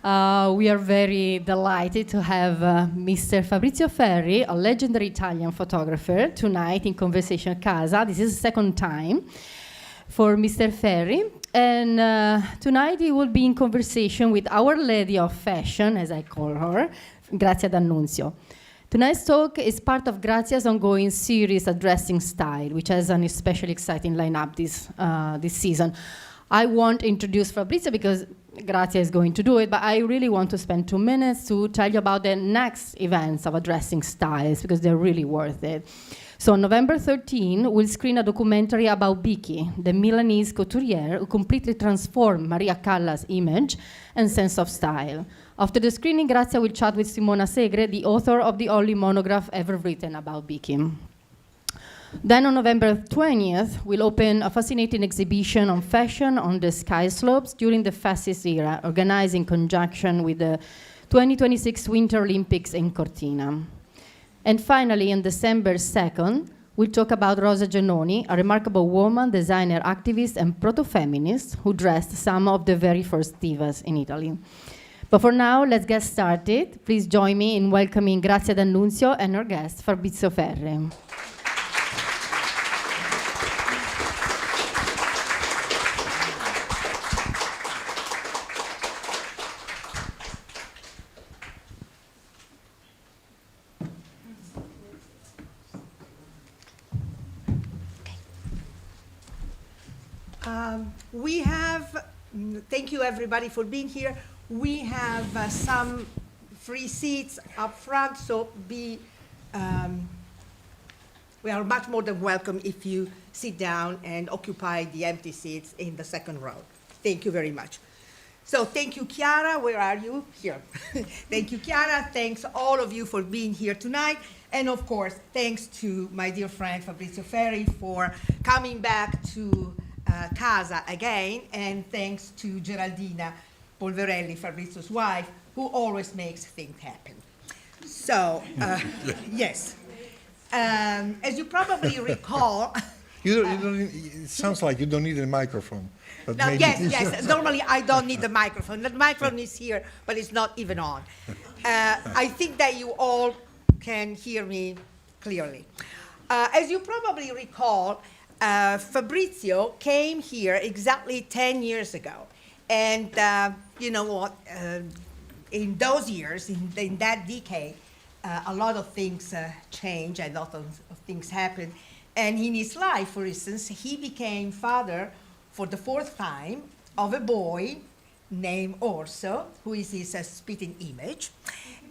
We are very delighted to have Mr. Fabrizio Ferri, a legendary Italian photographer, tonight in Conversation Casa. This is the second time for Mr. Ferri. And tonight he will be in conversation with Our Lady of Fashion, as I call her, Grazia D'Annunzio. Tonight's talk is part of Grazia's ongoing series, Addressing Style, which has an especially exciting lineup this season. I won't introduce Fabrizio because Grazia is going to do it, but I really want to spend 2 minutes to tell you about the next events of Addressing Styles, because they're really worth it. So on November 13, we'll screen a documentary about Vicky, the Milanese couturier who completely transformed Maria Calla's image and sense of style. After the screening, Grazia will chat with Simona Segre, the author of the only monograph ever written about Vicky. Then on November 20th, we'll open a fascinating exhibition on fashion on the sky slopes during the fascist era, organized in conjunction with the 2026 Winter Olympics in Cortina. And finally, on December 2nd, we'll talk about Rosa Giannoni, a remarkable woman, designer, activist, and proto-feminist who dressed some of the very first divas in Italy. But for now, let's get started. Please join me in welcoming Grazia D'Annunzio and her guest, Fabrizio Ferri. Thank you everybody for being here. We have some free seats up front, so we are much more than welcome if you sit down and occupy the empty seats in the second row. Thank you very much. So thank you, Chiara. Where are you? Here. Thank you, Chiara. Thanks all of you for being here tonight. And of course, thanks to my dear friend Fabrizio Ferri for coming back to Casa again, and thanks to Geraldina Polverelli, Fabrizio's wife, who always makes things happen. So, yes. As you probably recall... it sounds like you don't need a microphone. But no, yes. Normally I don't need the microphone. The microphone is here, but it's not even on. I think that you all can hear me clearly. As you probably recall, Fabrizio came here exactly 10 years ago. And you know what? In those years, in that decade, a lot of things changed, a lot of things happened. And in his life, for instance, he became father for the 4th time of a boy named Orso, who is his spitting image.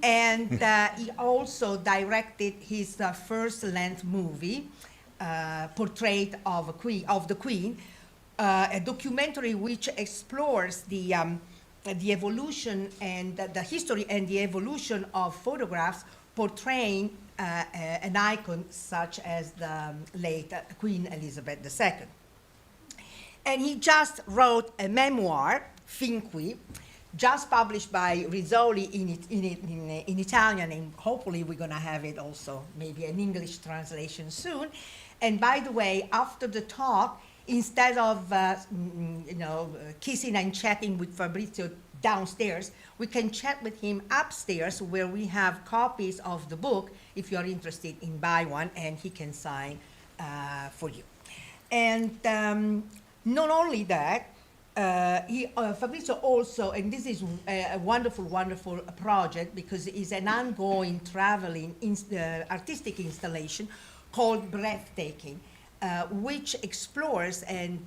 And he also directed his first length movie, Portrait of the Queen, a documentary which explores the evolution and the history and the evolution of photographs portraying an icon such as the late Queen Elizabeth II. And he just wrote a memoir, Finqui, just published by Rizzoli in Italian, and hopefully we're going to have it also, maybe an English translation soon. And by the way, after the talk, instead of kissing and chatting with Fabrizio downstairs, we can chat with him upstairs, where we have copies of the book if you're interested in buy one, and he can sign for you. And not only that, Fabrizio also, and this is a wonderful, wonderful project because it's an ongoing traveling artistic installation called Breathtaking, which explores and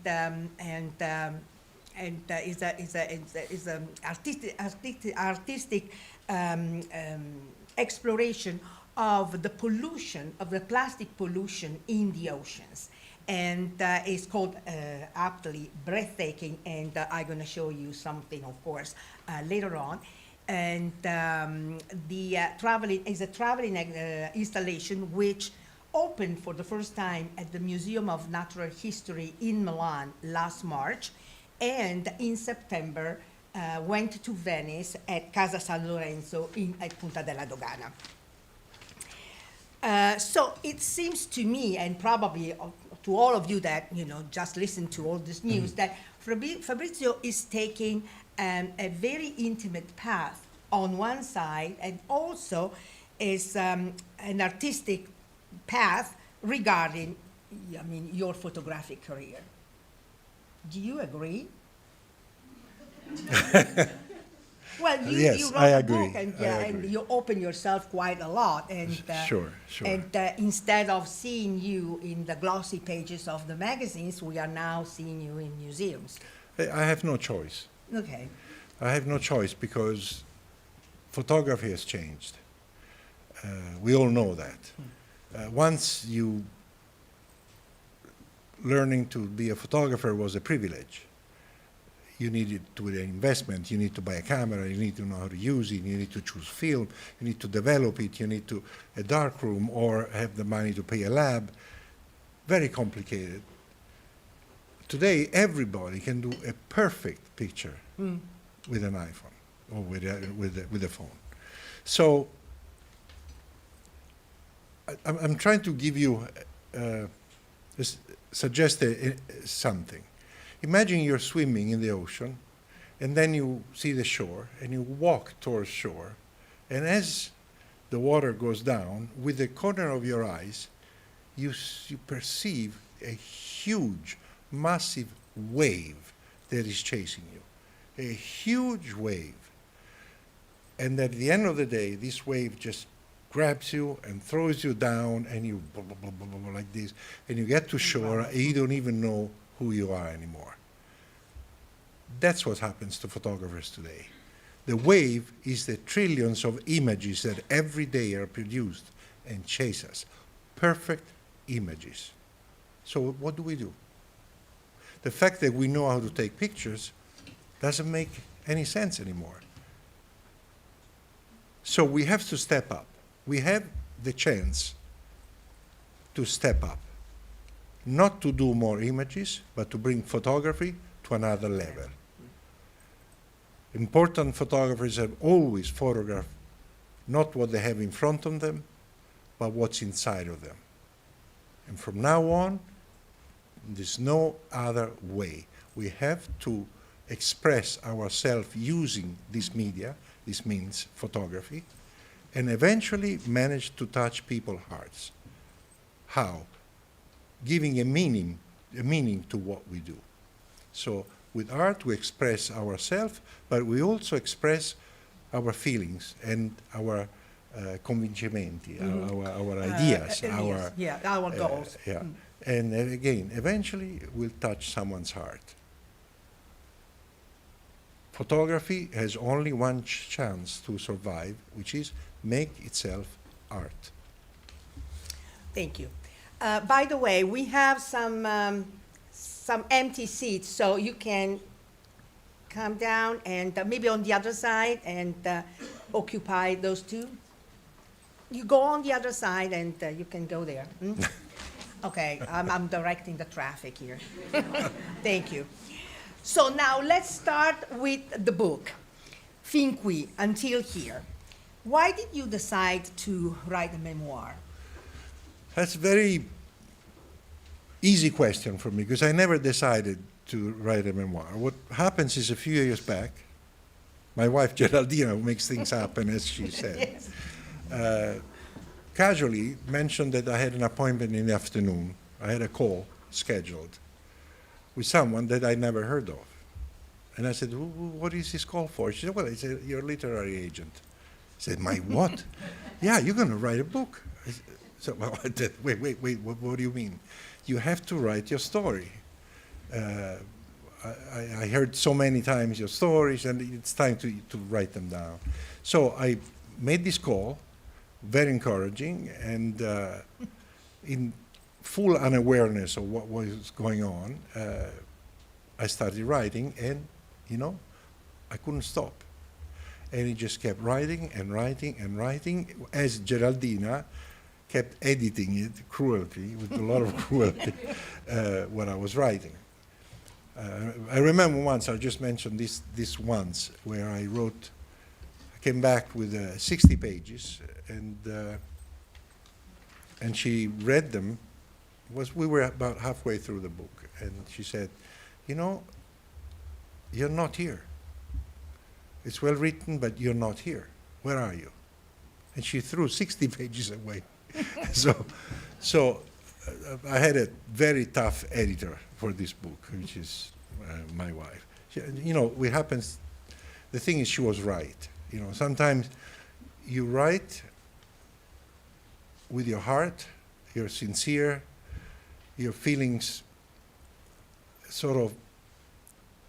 is an artistic exploration of the pollution, of the plastic pollution in the oceans. And it's called aptly Breathtaking, and I'm going to show you something, of course, later on. And the traveling is a traveling installation which opened for the first time at the Museum of Natural History in Milan last March, and in September went to Venice at Casa San Lorenzo at Punta della Dogana. So it seems to me, and probably to all of you that just listen to all this news, that Fabrizio is taking and a very intimate path on one side, and also is an artistic path regarding, I mean, your photographic career. Do you agree? Well, Yes, you wrote I a agree. book, and, I and agree. you open yourself quite a lot. And Sure. And instead of seeing you in the glossy pages of the magazines, we are now seeing you in museums. I have no choice. Okay. I have no choice because photography has changed. We all know that. Once learning to be a photographer was a privilege. You needed to do an investment, you need to buy a camera, you need to know how to use it, you need to choose film, you need to develop it, you need to a dark room or have the money to pay a lab. Very complicated. Today, everybody can do a perfect picture with an iPhone or with a phone. So I'm trying to give you, suggest something. Imagine you're swimming in the ocean, and then you see the shore, and you walk towards shore, and as the water goes down, with the corner of your eyes, you perceive a huge, massive wave that is chasing you, a huge wave. And at the end of the day, this wave just grabs you and throws you down, and you blah, blah, blah, blah, blah, like this, and you get to shore, and you don't even know who you are anymore. That's what happens to photographers today. The wave is the trillions of images that every day are produced and chase us. Perfect images. So what do we do? The fact that we know how to take pictures doesn't make any sense anymore. So we have to step up. We have the chance to step up. Not to do more images, but to bring photography to another level. Important photographers have always photographed not what they have in front of them, but what's inside of them. And from now on, there's no other way. We have to express ourselves using this media, this means photography, and eventually manage to touch people's hearts. How? Giving a meaning to what we do. So with art, we express ourselves, but we also express our feelings and our convincimenti, our ideas, our goals. And again, eventually we'll touch someone's heart. Photography has only one chance to survive, which is make itself art. Thank you. By the way, we have some empty seats, so you can come down and maybe on the other side and occupy those two. You go on the other side and you can go there. Okay, I'm directing the traffic here. Thank you. So now let's start with the book, Fin qui, Until Here. Why did you decide to write a memoir? That's a very easy question for me because I never decided to write a memoir. What happens is a few years back, my wife Geraldina makes things happen, as she said, casually mentioned that I had an appointment in the afternoon. I had a call scheduled with someone that I never heard of. And I said, what is this call for? She said, well, it's your literary agent. I said, my what? Yeah, you're going to write a book. So, well, wait, what do you mean? You have to write your story. I heard so many times your stories, and it's time to write them down. So I made this call, very encouraging, and in full unawareness of what was going on, I started writing, and, I couldn't stop. And he just kept writing and writing and writing, as Geraldina kept editing it cruelty, with a lot of cruelty, what I was writing. I remember once, I just mentioned this once, where I came back with 60 pages, and she read them. We were about halfway through the book, and she said, you're not here. It's well written, but you're not here. Where are you? And she threw 60 pages away. so I had a very tough editor for this book, which is my wife. What happens, the thing is she was right. Sometimes you write with your heart, you're sincere, your feelings sort of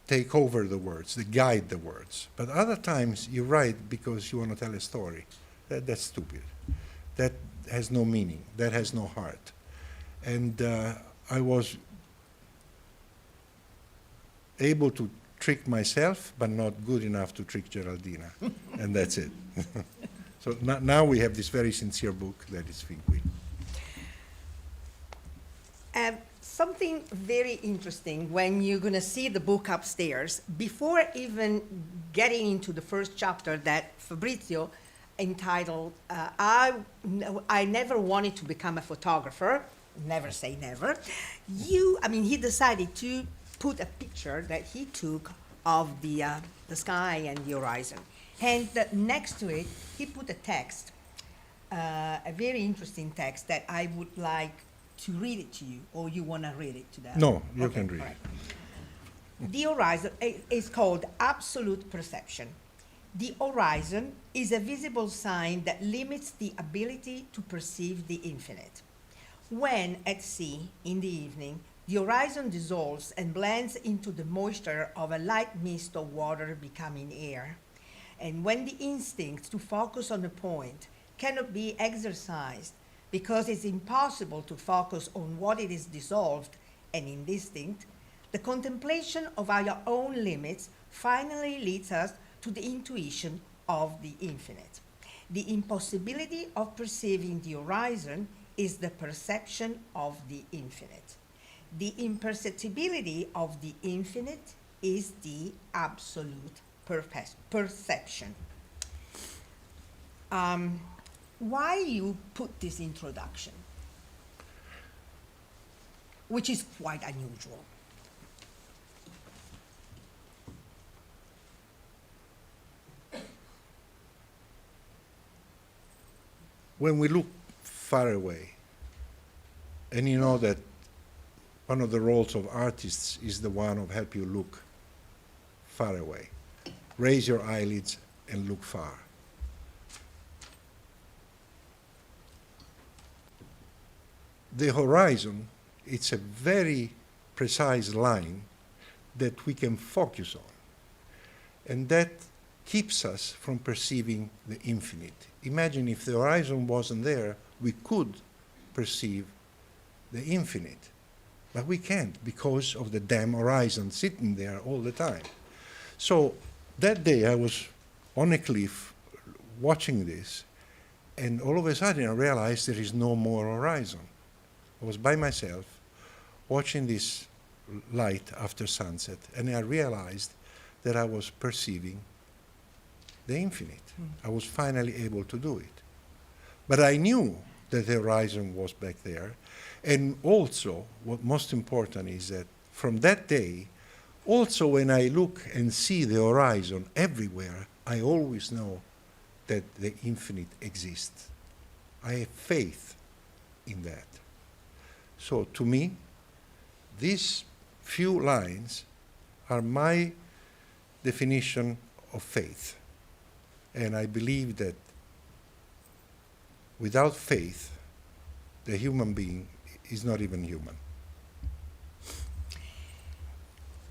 take over the words, they guide the words. But other times you write because you want to tell a story. That's stupid. That has no meaning. That has no heart. And I was able to trick myself, but not good enough to trick Geraldina. And that's it. So now we have this very sincere book that is Finqui. Something very interesting when you're going to see the book upstairs, before even getting into the first chapter that Fabrizio entitled, I Never Wanted to Become a Photographer, never say never, he decided to put a picture that he took of the sky and the horizon. And next to it, he put a text, a very interesting text that I would like to read it to you, or you want to read it to them? No, you can read it. The horizon is called absolute perception. The horizon is a visible sign that limits the ability to perceive the infinite. When at sea, in the evening, the horizon dissolves and blends into the moisture of a light mist of water becoming air. And when the instinct to focus on a point cannot be exercised because it's impossible to focus on what it is dissolved and indistinct, the contemplation of our own limits finally leads us to the intuition of the infinite. The impossibility of perceiving the horizon is the perception of the infinite. The imperceptibility of the infinite is the absolute perception. Why you put this introduction, which is quite unusual? When we look far away, and you know that one of the roles of artists is the one of help you look far away. Raise your eyelids and look far. The horizon, it's a very precise line that we can focus on. And that keeps us from perceiving the infinite. Imagine if the horizon wasn't there, we could perceive the infinite. But we can't because of the damn horizon sitting there all the time. So that day I was on a cliff watching this, and all of a sudden I realized there is no more horizon. I was by myself watching this light after sunset, and I realized that I was perceiving the infinite. I was finally able to do it. But I knew that the horizon was back there. And also, what most important is that from that day, also when I look and see the horizon everywhere, I always know that the infinite exists. I have faith in that. So to me, these few lines are my definition of faith. And I believe that without faith, the human being is not even human.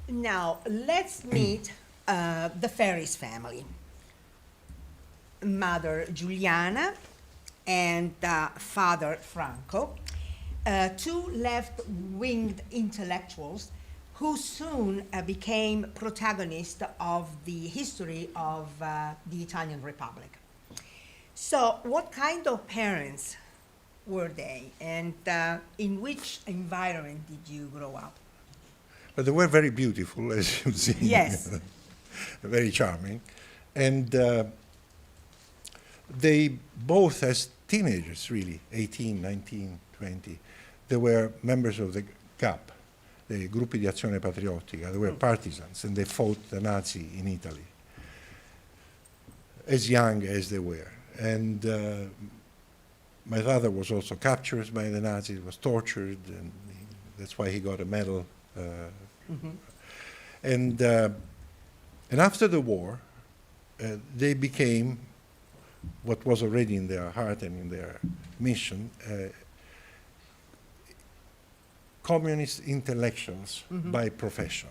Now, let's meet the Ferris family. Mother Giuliana and Father Franco, two left-winged intellectuals who soon became protagonists of the history of the Italian Republic. So what kind of parents were they, and in which environment did you grow up? But they were very beautiful, as you've seen. Yes. Very charming. And they both, as teenagers really, 18, 19, 20, they were members of the GAP, the Gruppi di Azione Patriottica. They were partisans, and they fought the Nazi in Italy. as young as they were. And my father was also captured by the Nazis, was tortured, and that's why he got a medal. And after the war, they became what was already in their heart and in their mission, communist intellectuals by profession.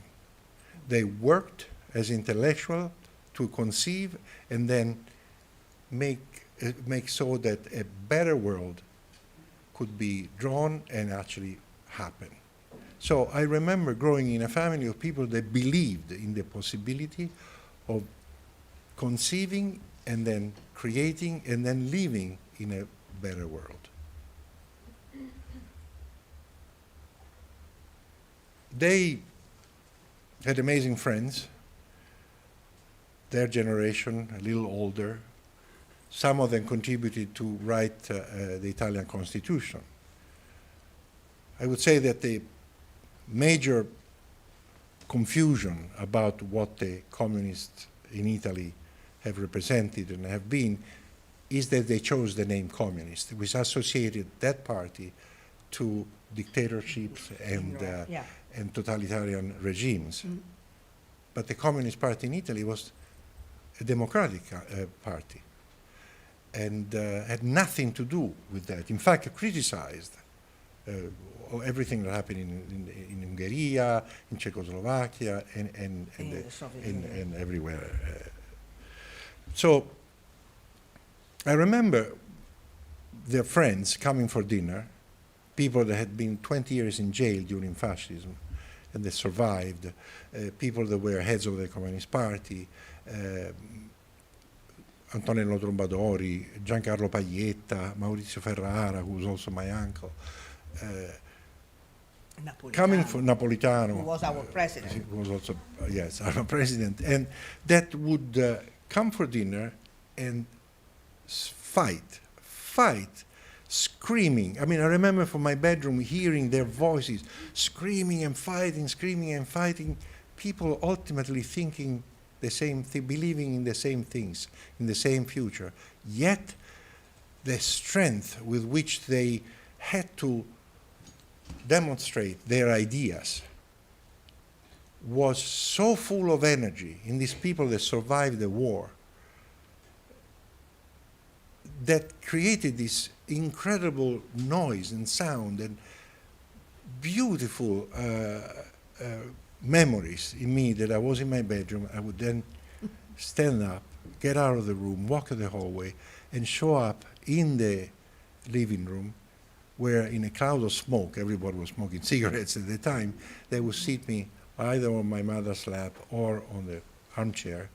They worked as intellectual to conceive and then make so that a better world could be drawn and actually happen. So I remember growing in a family of people that believed in the possibility of conceiving and then creating and then living in a better world. They had amazing friends, their generation, a little older. Some of them contributed to write the Italian Constitution. I would say that the major confusion about what the communists in Italy have represented and have been is that they chose the name communist, which associated that party to dictatorships and totalitarian regimes. But the Communist Party in Italy was a democratic party and had nothing to do with that. In fact, it criticized everything that happened in Hungary, in Czechoslovakia, and everywhere. So I remember their friends coming for dinner, people that had been 20 years in jail during fascism, and they survived, people that were heads of the Communist Party, Antonello Trombadori, Giancarlo Paglietta, Maurizio Ferrara, who was also my uncle, coming from Napolitano, who was our president. Who was also, yes, our president, and that would come for dinner and fight, screaming. I mean, I remember from my bedroom hearing their voices, screaming and fighting, people ultimately thinking the same thing, believing in the same things, in the same future. Yet, the strength with which they had to demonstrate their ideas was so full of energy in these people that survived the war that created this incredible noise and sound and beautiful memories in me that I was in my bedroom. I would then stand up, get out of the room, walk to the hallway, and show up in the living room where in a cloud of smoke, everybody was smoking cigarettes at the time, they would seat me either on my mother's lap or on the armchair,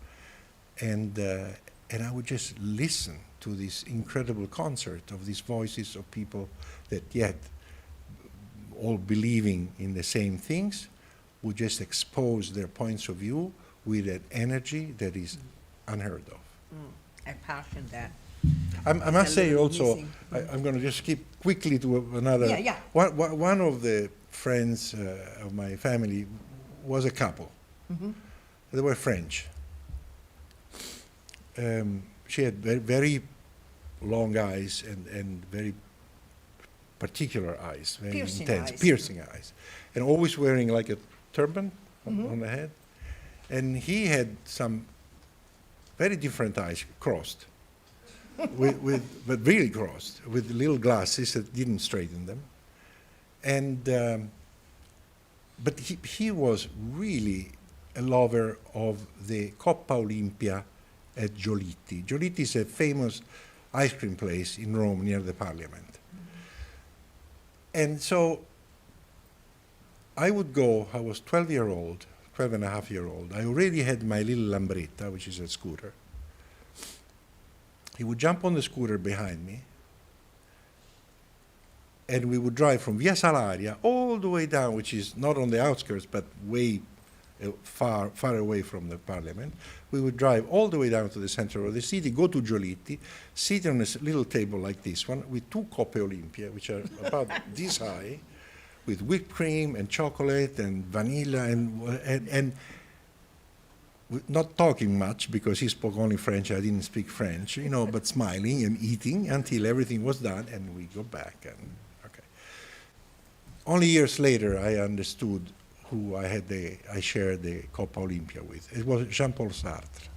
and I would just listen to this incredible concert of these voices of people that yet all believing in the same things would just expose their points of view with an energy that is unheard of. A passion that I must say also, I'm going to just skip quickly to another. Yeah. One of the friends of my family was a couple. They were French. She had very long eyes and very particular eyes, very Piercing intense, eyes. piercing eyes, and always wearing like a turban on the head. And he had some very different eyes, crossed, but really crossed, with little glasses that didn't straighten them. And but he was really a lover of the Coppa Olimpia at Giolitti. Giolitti is a famous ice cream place in Rome near the Parliament. And so I would go, I was 12 and a half year old. I already had my little Lambretta, which is a scooter. He would jump on the scooter behind me, and we would drive from Via Salaria all the way down, which is not on the outskirts, but way far away from the Parliament. We would drive all the way down to the center of the city, go to Giolitti, sit on a little table like this one with two Coppe Olimpia, which are about this high, with whipped cream and chocolate and vanilla, and not talking much because he spoke only French, I didn't speak French, but smiling and eating until everything was done, and we go back. And okay. Only years later, I understood who I shared the Coppa Olympia with. It was Jean-Paul Sartre.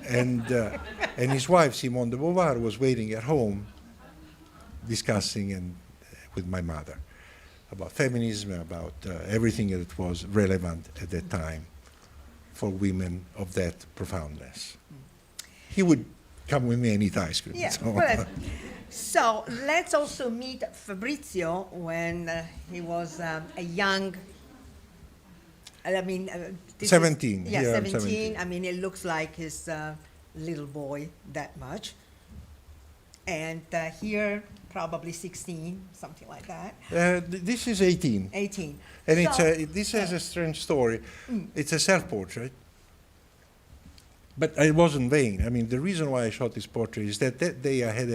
and his wife, Simone de Beauvoir, was waiting at home discussing with my mother about feminism, about everything that was relevant at that time for women of that profoundness. He would come with me and eat ice cream. Yeah, So, so let's also meet Fabrizio when he was a young, 17. Yeah, Yeah, 17. 17. I mean, it looks like his little boy that much. And here, probably 16, something like that. This is 18. 18. And So- this has a strange story. It's a self-portrait. But it wasn't vain. I mean, the reason why I shot this portrait is that day I had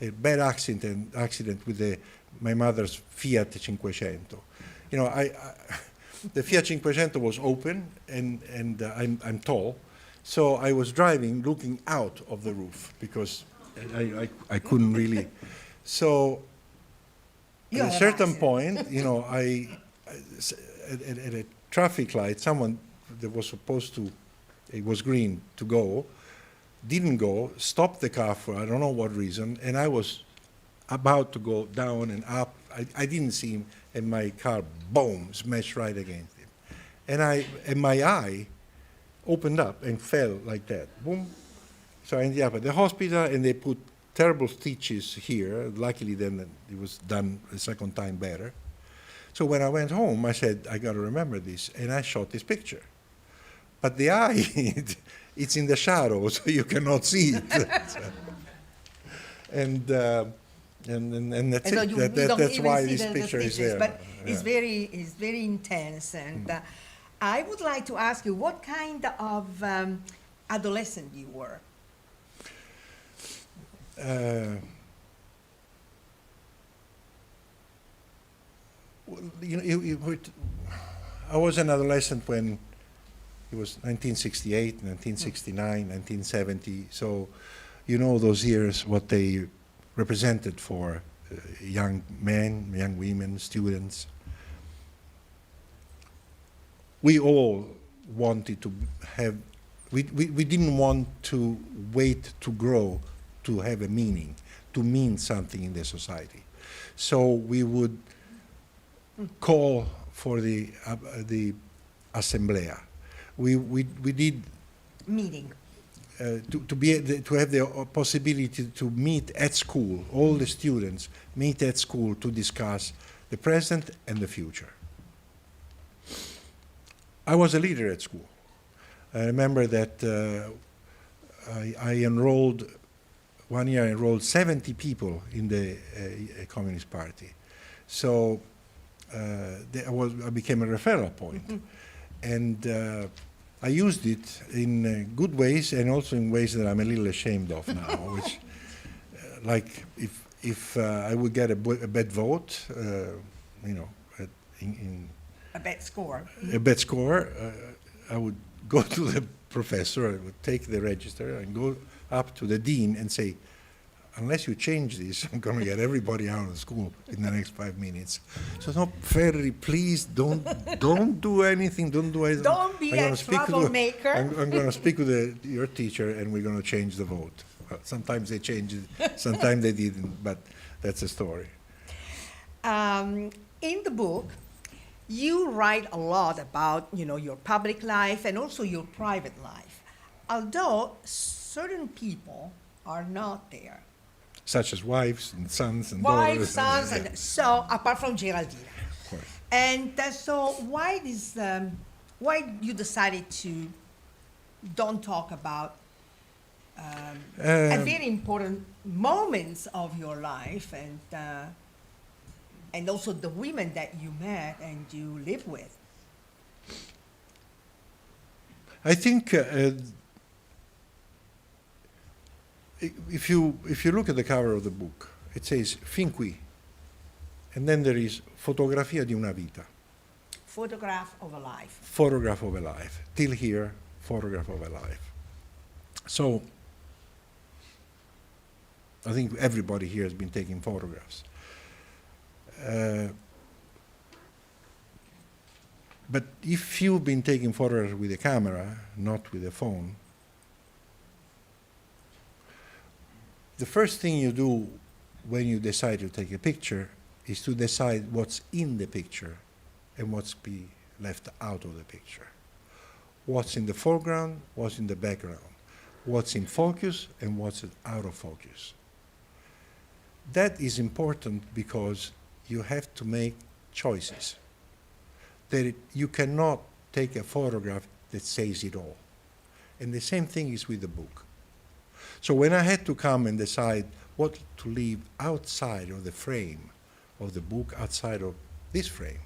a bad accident with my mother's Fiat 500. The Fiat 500 was open, and I'm tall, so I was driving, looking out of the roof because I couldn't really. So You at a had certain accident. point, at a traffic light, someone that was supposed to, it was green to go, didn't go, stopped the car for I don't know what reason, and I was about to go down and up. I didn't see him, and my car, boom, smashed right against him. And my eye opened up and fell like that, boom. So I ended up at the hospital, and they put terrible stitches here. Luckily, then it was done a second time better. So when I went home, I said, I got to remember this, and I shot this picture. But the eye, it's in the shadow, so you cannot see it. and that's And so it. you don't That's even why see this the picture is stitches, there. but it's Yeah. very intense. And I would like to ask you, what kind of adolescent you were? I was an adolescent when it was 1968, 1969, 1970. So, those years, what they represented for young men, young women, students. We all wanted to have, we didn't want to wait to grow to have a meaning, to mean something in the society. So we would call for the assemblea. We did Meeting. to have the possibility to meet at school, all the students meet at school to discuss the present and the future. I was a leader at school. I remember that I enrolled, one year I enrolled 70 people in the Communist Party. So I became a referral point. And I used it in good ways and also in ways that I'm a little ashamed of now, which, like if I would get a bad vote, in A bad score. a bad score, I would go to the professor, I would take the register and go up to the dean and say, unless you change this, I'm going to get everybody out of the school in the next 5 minutes. So no, Ferri, please don't do anything. Don't do anything. Don't be a troublemaker. I'm going to speak with your teacher, and we're going to change the vote. Sometimes they changed it, sometimes they didn't, but that's a story. In the book, you write a lot about, your public life and also your private life, although certain people are not there. Such as wives and sons and Wives, daughters. sons, and so apart from Geraldina. Of course. And so why you decided to don't talk about a very important moments of your life and also the women that you met and you live with? I think if you look at the cover of the book, it says fin qui, and then there is fotografia di una vita, Photograph of a life. photograph of a life, till here, photograph of a life. So I think everybody here has been taking photographs. But if you've been taking photographs with a camera, not with a phone, the first thing you do when you decide to take a picture is to decide what's in the picture and what's be left out of the picture. What's in the foreground, what's in the background, what's in focus and what's out of focus. That is important because you have to make choices. You cannot take a photograph that says it all. And the same thing is with the book. So when I had to come and decide what to leave outside of the frame of the book, outside of this frame,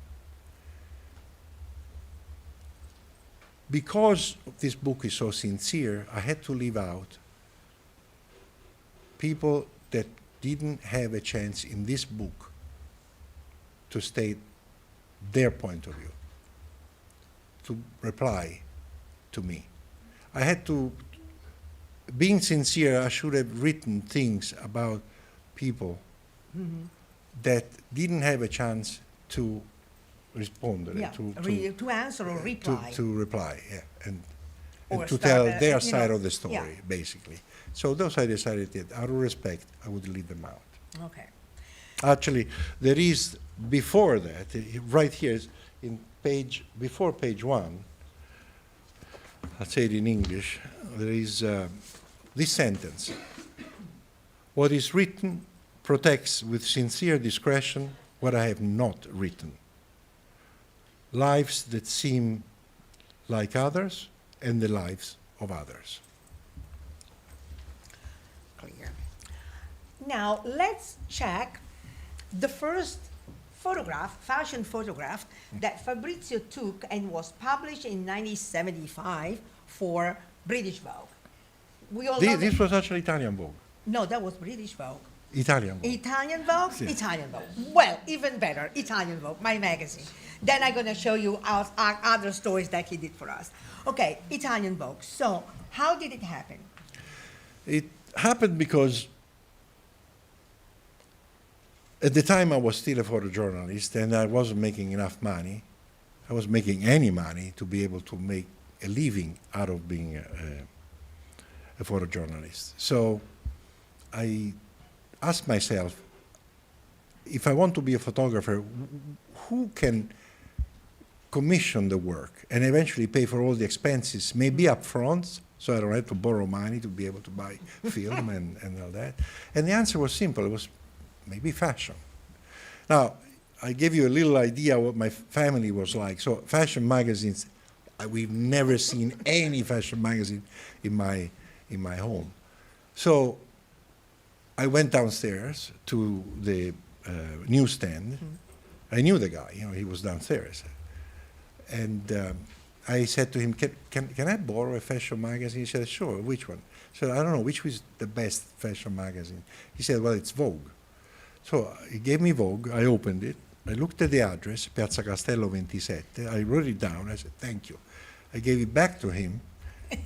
because this book is so sincere, I had to leave out people that didn't have a chance in this book to state their point of view, to reply to me. I had to, being sincere, I should have written things about people that didn't have a chance to respond, to answer or reply. To reply, yeah, and Or to start, tell their you side know, of the story, yeah. basically. So those I decided that, out of respect, I would leave them out. Okay. Actually, there is, before that, right here, is in page, before page 1, I'll say it in English, there is this sentence. What is written protects with sincere discretion what I have not written. Lives that seem like others and the lives of others. Clear. Now, let's check the first photograph, fashion photograph, that Fabrizio took and was published in 1975 for British Vogue. We all know This was actually Italian Vogue. No, that was British Vogue. Italian Vogue. Italian Vogue? Yeah. Italian Vogue. Well, even better, Italian Vogue, my magazine. Then I'm going to show you our other stories that he did for us. Okay, Italian Vogue. So, how did it happen? It happened because at the time I was still a photojournalist and I wasn't making enough money. I wasn't making any money to be able to make a living out of being a photojournalist. So I asked myself, if I want to be a photographer, who can commission the work and eventually pay for all the expenses, maybe up front, so I don't have to borrow money to be able to buy film and all that. And the answer was simple. It was maybe fashion. Now, I gave you a little idea what my family was like. So fashion magazines, we've never seen any fashion magazine in my home. So I went downstairs to the newsstand. I knew the guy, he was downstairs. And I said to him, can I borrow a fashion magazine? He said, sure, which one? I said, I don't know, which was the best fashion magazine? He said, well, it's Vogue. So he gave me Vogue, I opened it, I looked at the address, Piazza Castello 27, I wrote it down, I said, thank you. I gave it back to him,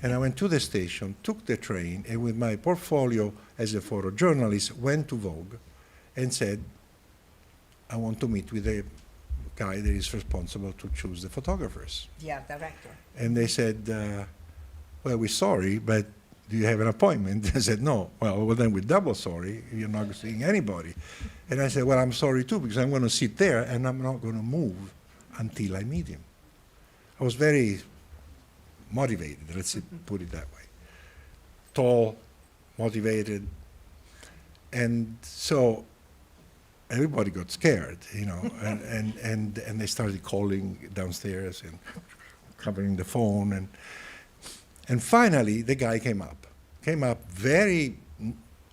and I went to the station, took the train, and with my portfolio as a photojournalist, went to Vogue and said, I want to meet with the guy that is responsible to choose the photographers. The art director. And they said, well, we're sorry, but do you have an appointment? I said, no. Well, then we're double sorry. You're not seeing anybody. And I said, well, I'm sorry too, because I'm going to sit there and I'm not going to move until I meet him. I was very motivated, let's put it that way. Tall, motivated. And so everybody got scared, and they started calling downstairs and covering the phone. And finally, the guy came up very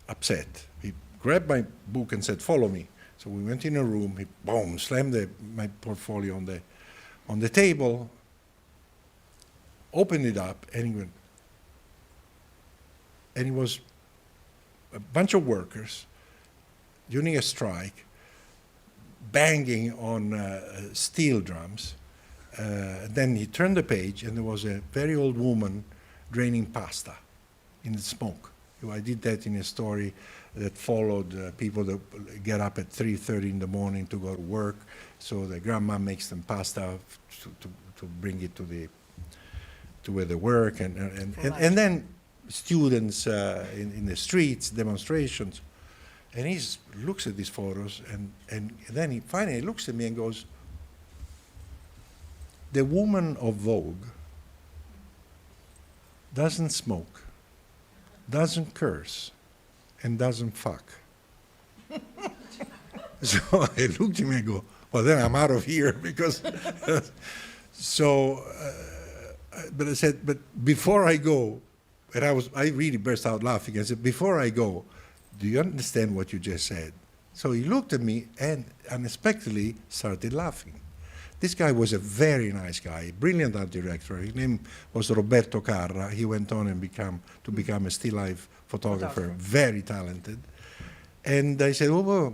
upset. He grabbed my book and said, follow me. So we went in a room, he, boom, slammed my portfolio on the table, opened it up, and he went, and it was a bunch of workers during a strike, banging on steel drums, then he turned the page, and there was a very old woman draining pasta in the smoke. I did that in a story that followed people that get up at 3:30 in the morning to go to work. So the grandma makes them pasta to bring it to where they work, and then students in the streets, demonstrations. And he looks at these photos, and then he finally looks at me and goes, "The woman of Vogue doesn't smoke, doesn't curse, and doesn't fuck." So I looked at him and go, "Well, then I'm out of here," because but I said, "But before I go," and I really burst out laughing. I said, "Before I go, do you understand what you just said?" So he looked at me and unexpectedly started laughing. This guy was a very nice guy, brilliant art director. His name was Roberto Carra. He went on and become a still life photographer, very talented. And I said, well,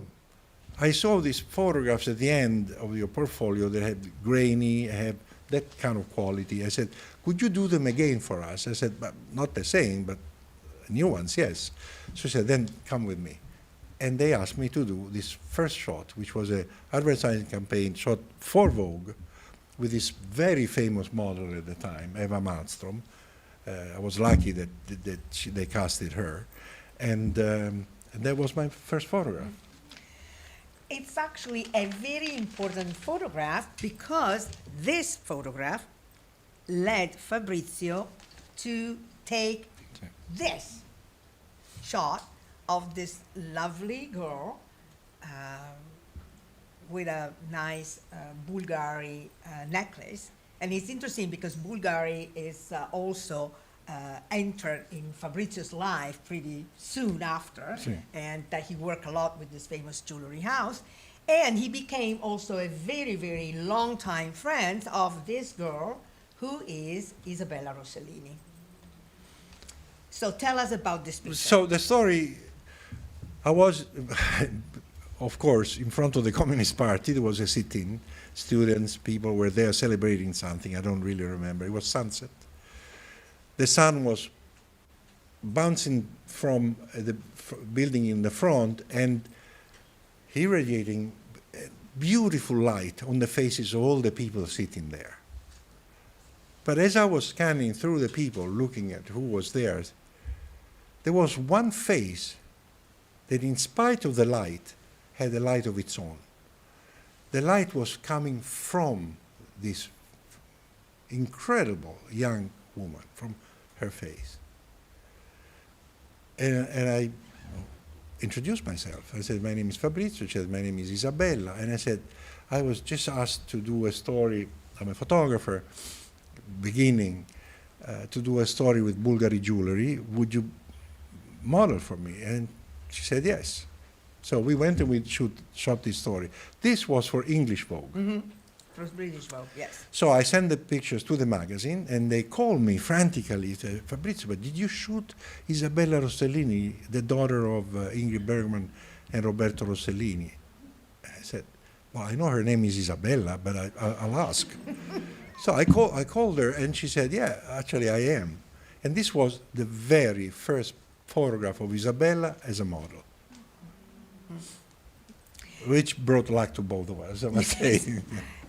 I saw these photographs at the end of your portfolio that had grainy, have that kind of quality. I said, could you do them again for us? I said, but not the same, but new ones, yes. So he said, then come with me. And they asked me to do this first shot, which was an advertising campaign shot for Vogue with this very famous model at the time, Eva Malmström. I was lucky that they casted her. And that was my first photograph. It's actually a very important photograph because this photograph led Fabrizio to take this shot of this lovely girl with a nice Bulgari necklace. And it's interesting because Bulgari is also entered in Fabrizio's life pretty soon after, and that he worked a lot with this famous jewelry house. And he became also a very, very long time friend of this girl, who is Isabella Rossellini. So tell us about this picture. So the story, I was, of course, in front of the Communist Party. There was a sit-in. Students, people were there celebrating something. I don't really remember. It was sunset. The sun was bouncing from the building in the front and irradiating beautiful light on the faces of all the people sitting there. But as I was scanning through the people, looking at who was there was one face that, in spite of the light, had a light of its own. The light was coming from this incredible young woman, from her face. And I introduced myself. I said, my name is Fabrizio. She said, my name is Isabella. And I said, I was just asked to do a story. I'm a photographer, beginning to do a story with Bulgari jewelry. Would you model for me? And she said, yes. So we went and we shot this story. This was for English Vogue. Mm-hmm. For British Vogue, yes. So I sent the pictures to the magazine, and they called me frantically. Said, Fabrizio, but did you shoot Isabella Rossellini, the daughter of Ingrid Bergman and Roberto Rossellini? I said, well, I know her name is Isabella, but I'll ask. So I called her, and she said, yeah, actually I am. And this was the very first photograph of Isabella as a model, which brought luck to both of us, I must say.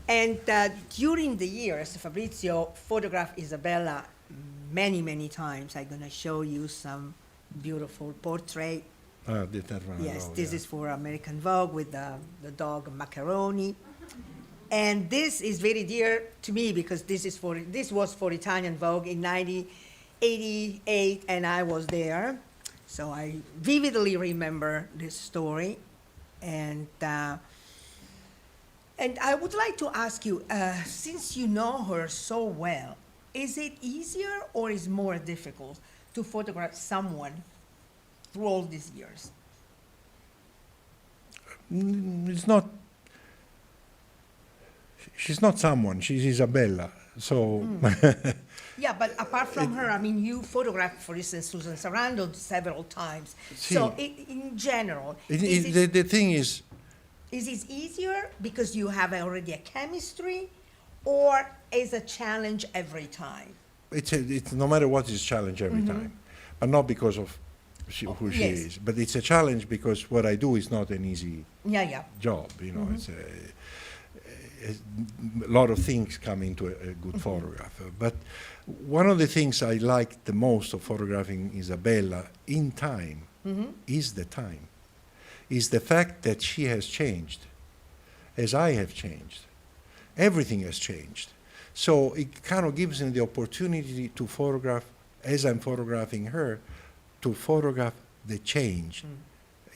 And during the years, Fabrizio photographed Isabella many, many times. I'm going to show you some beautiful portrait. Yes, this is for American Vogue with the dog Macaroni. And this is very dear to me because this was for Italian Vogue in 1988, and I was there. So I vividly remember this story. And I would like to ask you, since you know her so well, is it easier or is it more difficult to photograph someone through all these years? It's not. She's not someone. She's Isabella. So. Yeah, but apart from her, I mean, you photographed, for instance, Susan Sarandon several times. So in general, the thing is. Is it easier because you have already a chemistry, or is a challenge every time? It's no matter what is a challenge every time, but not because of who she yes. is. But it's a challenge because what I do is not an easy Yeah. job. You know, it's a lot of things come into a good photograph. But one of the things I like the most of photographing Isabella in time is the time, is the fact that she has changed, as I have changed. Everything has changed. So it kind of gives me the opportunity to photograph, as I'm photographing her, to photograph the change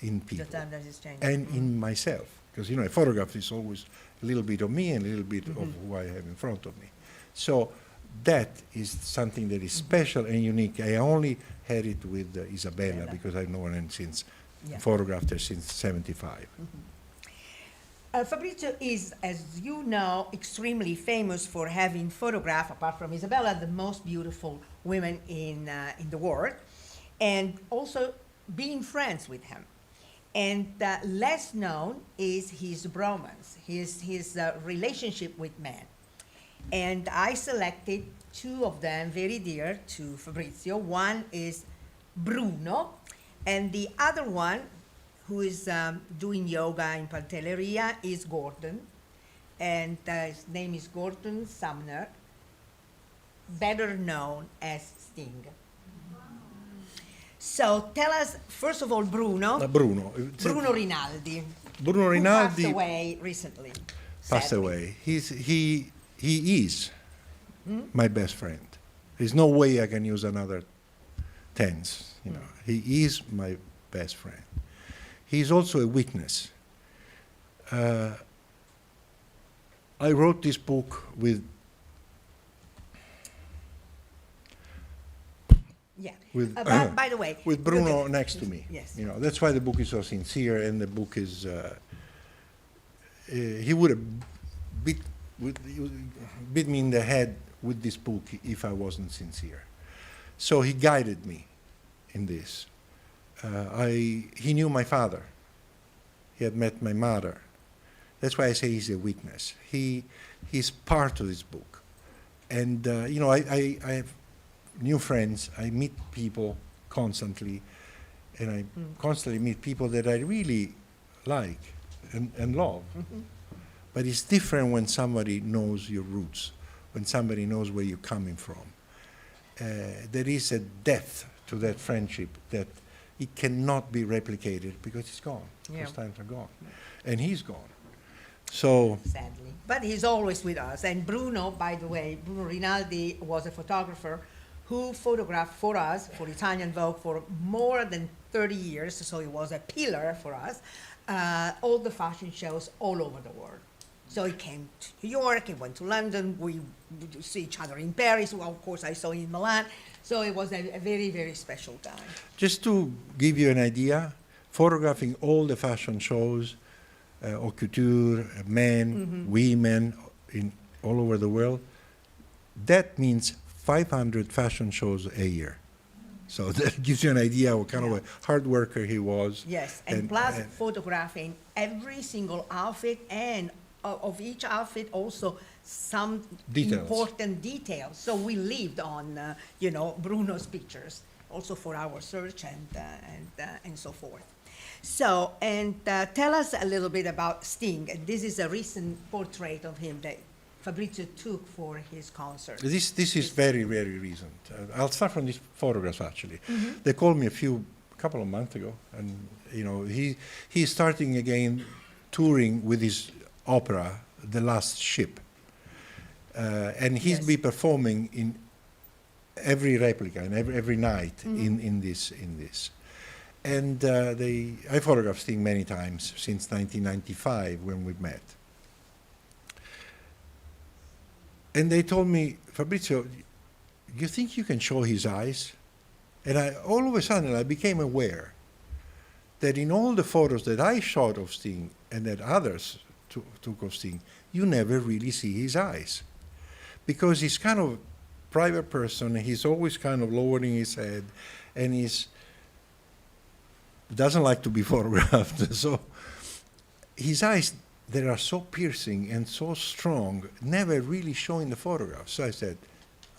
in people. The time that is changing. And in myself. Because, you know, a photograph is always a little bit of me and a little bit of who I have in front of me. So that is something that is special and unique. I only had it with Isabella because I've known her since, photographed her since 75. Fabrizio is, as you know, extremely famous for having photographed, apart from Isabella, the most beautiful women in the world, and also being friends with him. And less known is his bromance, his relationship with men. And I selected two of them very dear to Fabrizio. One is Bruno, and the other one, who is doing yoga in Pantelleria, is Gordon. And his name is Gordon Sumner, better known as Sting. So tell us, first of all, Bruno. Bruno. Bruno Rinaldi. Bruno Who Rinaldi passed away recently. passed sadly. away. He is my best friend. There's no way I can use another tense. You know, he is my best friend. He's also a witness. I wrote this book with By the way, with Bruno next to me. Yes. You know, that's why the book is so sincere, and the book is. He would have bit me in the head with this book if I wasn't sincere. So he guided me in this. He knew my father. He had met my mother. That's why I say he's a witness. He's part of this book. And, you know, I have new friends. I meet people constantly. And I constantly meet people that I really like and love. But it's different when somebody knows your roots, when somebody knows where you're coming from. There is a depth to that friendship that it cannot be replicated because it's gone. Those times are gone. And he's gone. So sadly. But he's always with us. And Bruno, by the way, Bruno Rinaldi was a photographer who photographed for us, for Italian Vogue, for more than 30 years. So he was a pillar for us. All the fashion shows all over the world. So he came to New York, he went to London, we would see each other in Paris, well, of course I saw him in Milan. So it was a very, very special time. just to give you an idea, photographing all the fashion shows, haute couture, men, women, all over the world, that means 500 fashion shows a year. So that gives you an idea what kind of a hard worker he was. Yes, and plus photographing every single outfit, and of each outfit also some Details. important details. So we lived on, you know, Bruno's pictures, also for our search and so forth. So, and tell us a little bit about Sting. And this is a recent portrait of him that Fabrizio took for his concert. This is very, very recent. I'll start from these photographs, actually. They called me couple of months ago, and you know he's starting again touring with his opera, The Last Ship, and he's be performing in every replica and every night in this. And I photographed Sting many times since 1995 when we met. And they told me, Fabrizio, you think you can show his eyes? And all of a sudden I became aware that in all the photos that I shot of Sting and that others took of Sting, you never really see his eyes. Because he's kind of a private person, he's always kind of lowering his head, and he doesn't like to be photographed. So his eyes they are so piercing and so strong, never really shown in the photographs. So I said,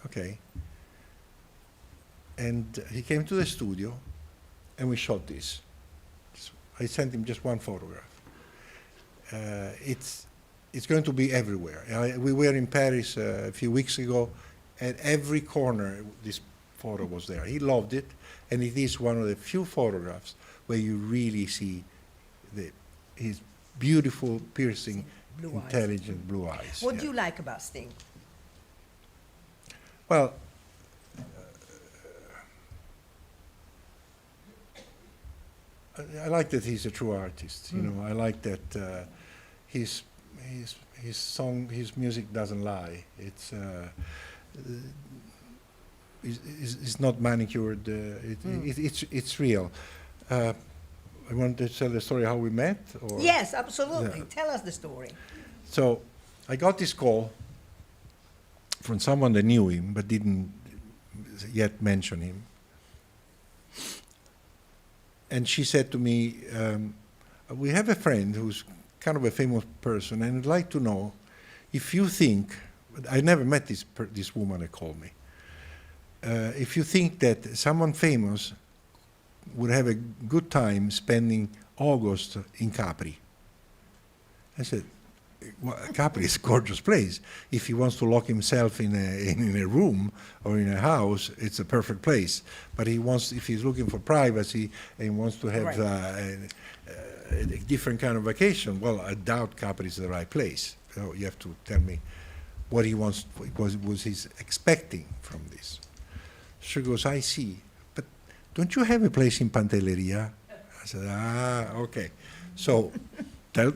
okay. And he came to the studio, and we shot this. So I sent him just one photograph. It's going to be everywhere. We were in Paris a few weeks ago, and every corner this photo was there. He loved it, and it is one of the few photographs where you really see his beautiful, piercing, intelligent blue eyes. What do you like about Sting? Well, I like that he's a true artist. You know, I like that his song, his music doesn't lie. It's not manicured. It's real. I want to tell the story how we met. Or? Yes, absolutely. Yeah. Tell us the story. So I got this call from someone that knew him but didn't yet mention him. And she said to me, we have a friend who's kind of a famous person, and I'd like to know if you think, I never met this woman that called me, if you think that someone famous would have a good time spending August in Capri. I said, well, Capri is a gorgeous place. If he wants to lock himself in a room or in a house, it's a perfect place. But if he's looking for privacy and wants to have a different kind of vacation, well, I doubt Capri is the right place. So you have to tell me what he wants, was he's expecting from this. She goes, I see, but don't you have a place in Pantelleria? I said, okay. So tell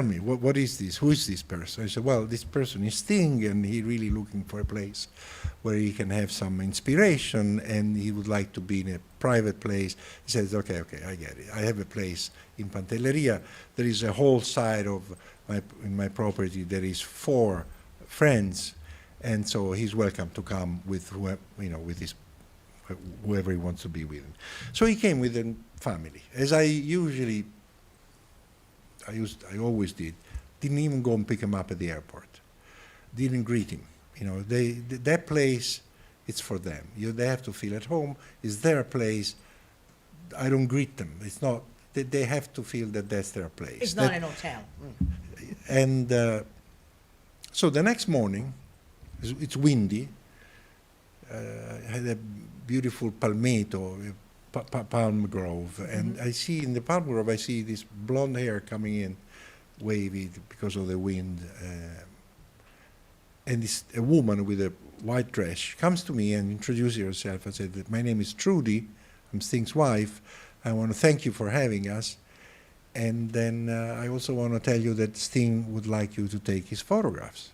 me, what is this? Who is this person? I said, well, this person is Sting, and he's really looking for a place where he can have some inspiration, and he would like to be in a private place. He says, okay, I get it. I have a place in Pantelleria. There is a whole side of my property. There is 4 friends, and so he's welcome to come with whoever he wants to be with him. So he came with a family, as I always did. Didn't even go and pick him up at the airport. Didn't greet him. That place, it's for them. They have to feel at home. It's their place. I don't greet them. It's not. They have to feel that that's their place. It's not an hotel. And so the next morning, it's windy. I had a beautiful palmetto, palm grove, and I see in the palm grove, I see this blonde hair coming in, wavy because of the wind, and a woman with a white dress. She comes to me and introduces herself. I said, my name is Trudy, I'm Sting's wife. I want to thank you for having us, and then I also want to tell you that Sting would like you to take his photographs.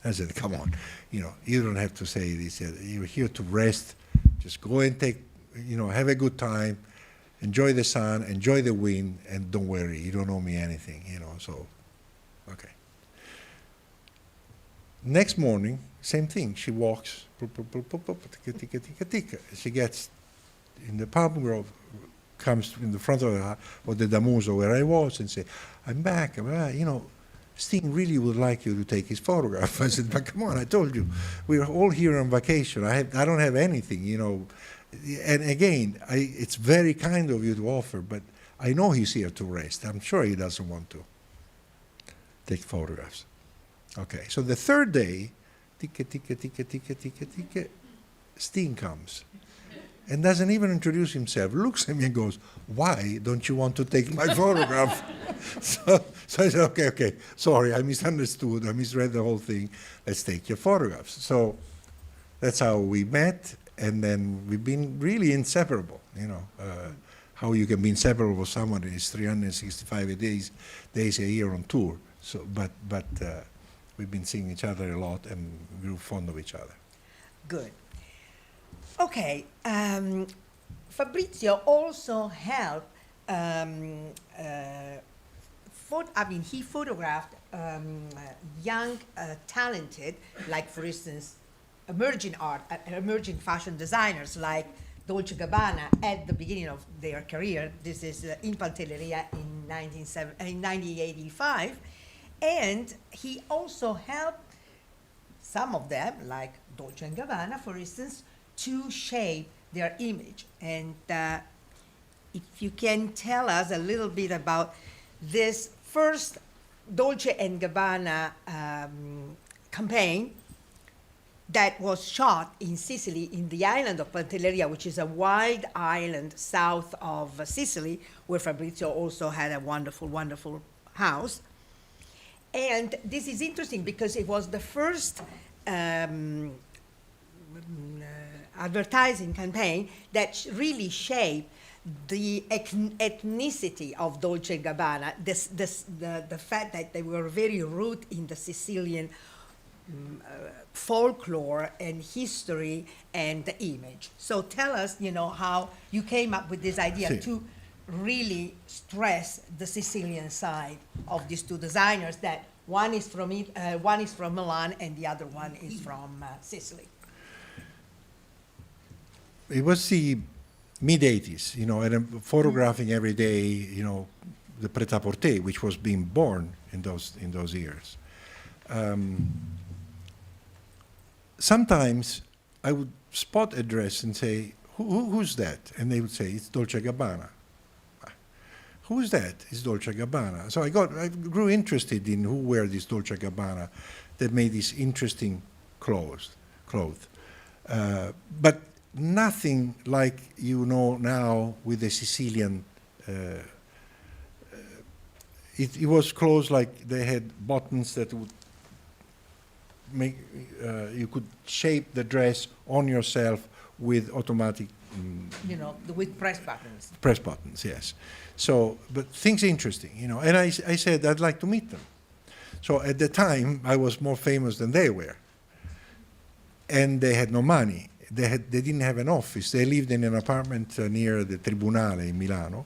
I said, come on, you don't have to say this. You're here to rest. Just go and have a good time, enjoy the sun, enjoy the wind, and don't worry, you don't owe me anything, so, okay. Next morning, same thing. She walks, she gets in the palm grove, comes in the front of the Damuso where I was and say, I'm back, Sting really would like you to take his photograph. I said, but come on, I told you, we're all here on vacation. I don't have anything, And again, it's very kind of you to offer, but I know he's here to rest. I'm sure he doesn't want to take photographs. Okay, so the third day, Sting comes and doesn't even introduce himself, looks at me and goes, why don't you want to take my photograph? So I said, okay, sorry, I misunderstood, I misread the whole thing, let's take your photographs. So that's how we met, and then we've been really inseparable, how you can be inseparable with someone who is 365 days a year on tour. So, but we've been seeing each other a lot and grew fond of each other. Good. Okay, Fabrizio also helped, he photographed young, talented, like for instance, emerging fashion designers like Dolce & Gabbana at the beginning of their career. This is in Pantelleria in 1985. And he also helped some of them, like Dolce & Gabbana, for instance, to shape their image. And if you can tell us a little bit about this first Dolce & Gabbana campaign that was shot in Sicily, in the island of Pantelleria, which is a wild island south of Sicily, where Fabrizio also had a wonderful, wonderful house. And this is interesting because it was the first advertising campaign that really shaped the ethnicity of Dolce & Gabbana, the fact that they were very rooted in the Sicilian folklore and history and the image. So tell us, how you came up with this idea to really stress the Sicilian side of these two designers. That one is from Milan and the other one is from Sicily. It was the mid-'80s, and I'm photographing every day, the pret-à-porter, which was being born in those years. Sometimes I would spot a dress and say, who's that? And they would say, it's Dolce & Gabbana. Who's that? It's Dolce & Gabbana. So I grew interested in who were these Dolce & Gabbana that made these interesting clothes. But nothing like now with the Sicilian. It was clothes like they had buttons that would make you could shape the dress on yourself with automatic. With press buttons. Press buttons, yes. So, but things interesting, And I said I'd like to meet them. So at the time I was more famous than they were, and they had no money. They didn't have an office. They lived in an apartment near the Tribunale in Milano.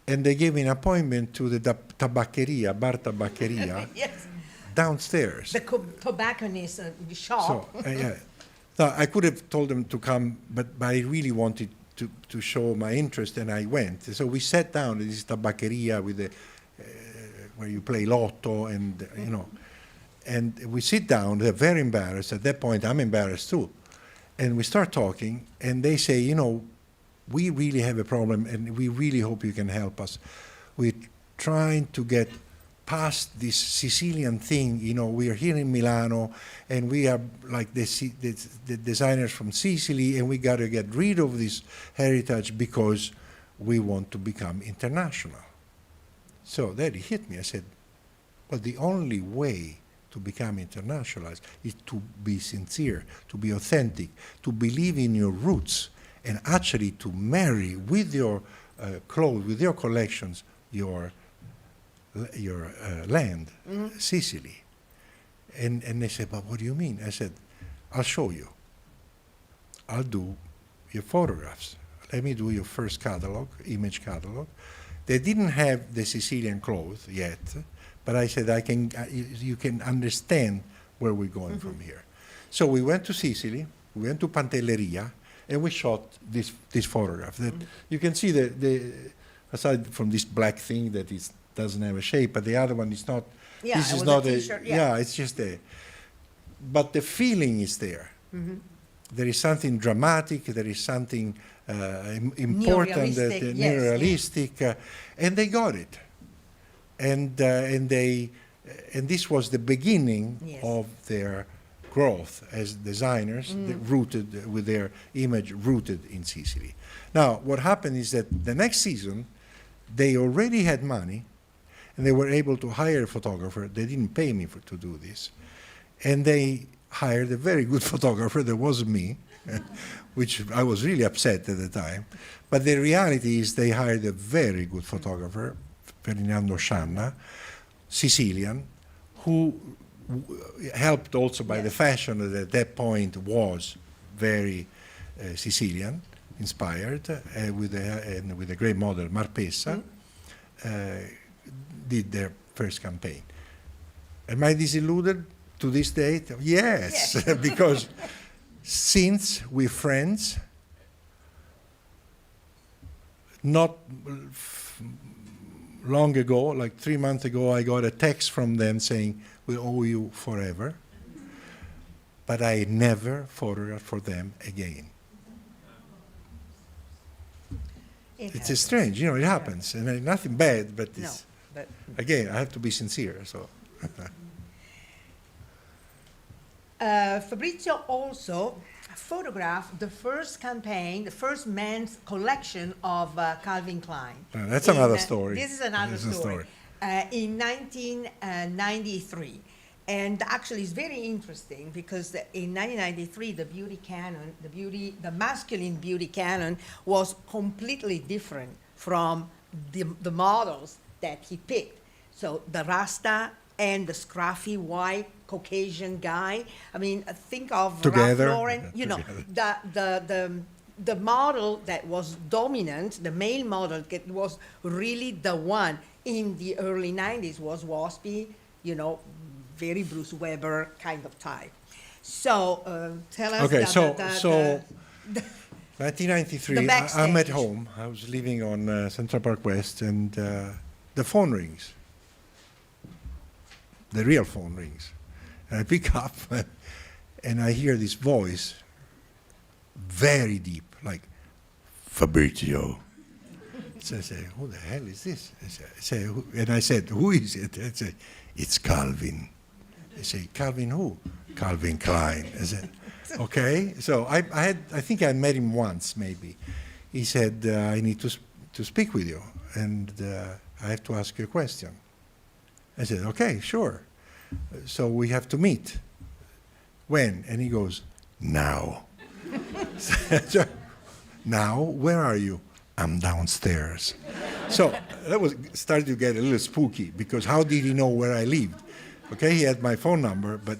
And they gave me an appointment to the tabaccheria, bar tabaccheria, Yes. downstairs. The tobacconist shop. So, no, I could have told them to come, but I really wanted to show my interest, and I went. So we sat down at this tabaccheria with the, where you play lotto, and and we sit down. They're very embarrassed. At that point, I'm embarrassed too. And we start talking, and they say, we really have a problem, and we really hope you can help us. We're trying to get past this Sicilian thing. We are here in Milano, and we are like the designers from Sicily, and we got to get rid of this heritage because we want to become international. So that hit me. I said, well, the only way to become internationalized is to be sincere, to be authentic, to believe in your roots, and actually to marry with your clothes, with your collections, your land, Sicily. And they said, but what do you mean? I said, I'll show you. I'll do your photographs. Let me do your first catalog, image catalog. They didn't have the Sicilian clothes yet, but I said, you can understand where we're going from here. So we went to Sicily, we went to Pantelleria, and we shot this photograph. That you can see the aside from this black thing that doesn't have a shape, but the other one is not. Yeah, this it is was not a t-shirt, yeah. it's just a. But the feeling is there. There is something dramatic. There is something important, that neorealistic, and they got it. And this was the beginning of their growth as designers, rooted with their image rooted in Sicily. Now, what happened is that the next season, they already had money, and they were able to hire a photographer. They didn't pay me to do this, and they hired a very good photographer. That wasn't me, which I was really upset at the time. But the reality is they hired a very good photographer, Ferdinando Scianna, Sicilian, who helped also by the fashion that at that point was very Sicilian inspired, with a great model, Marpessa, did their first campaign. Am I disillusioned to this date? Yes, because since we're friends, long ago, like 3 months ago, I got a text from them saying, we owe you forever. But I never photographed for them again. It's strange, you know, it happens. And nothing bad, but it's, but again, I have to be sincere, so. Fabrizio also photographed the first campaign, the first men's collection of Calvin Klein. That's another story. This is another story. In 1993. And actually it's very interesting because in 1993 the beauty canon, the masculine beauty canon was completely different from the models that he picked. So the Rasta and the scruffy white Caucasian guy. I mean, think of Ralph Lauren. You know, the model that was dominant, the male model that was really the one in the early 90s was waspy, you know, very Bruce Weber kind of type. So tell us. Okay, so 1993, I'm at home. I was living on Central Park West, and the phone rings. The real phone rings. And I pick up, and I hear this voice, very deep, like, Fabrizio. So I say, who the hell is this? And I said, who is it? I said, it's Calvin. They say, Calvin who? Calvin Klein. I said, okay. So I think I met him once, maybe. He said, I need to speak with you, and I have to ask you a question. I said, okay, sure. So we have to meet. When? And he goes, now. So, now, where are you? I'm downstairs. So that was started to get a little spooky, because how did he know where I lived? Okay, he had my phone number, but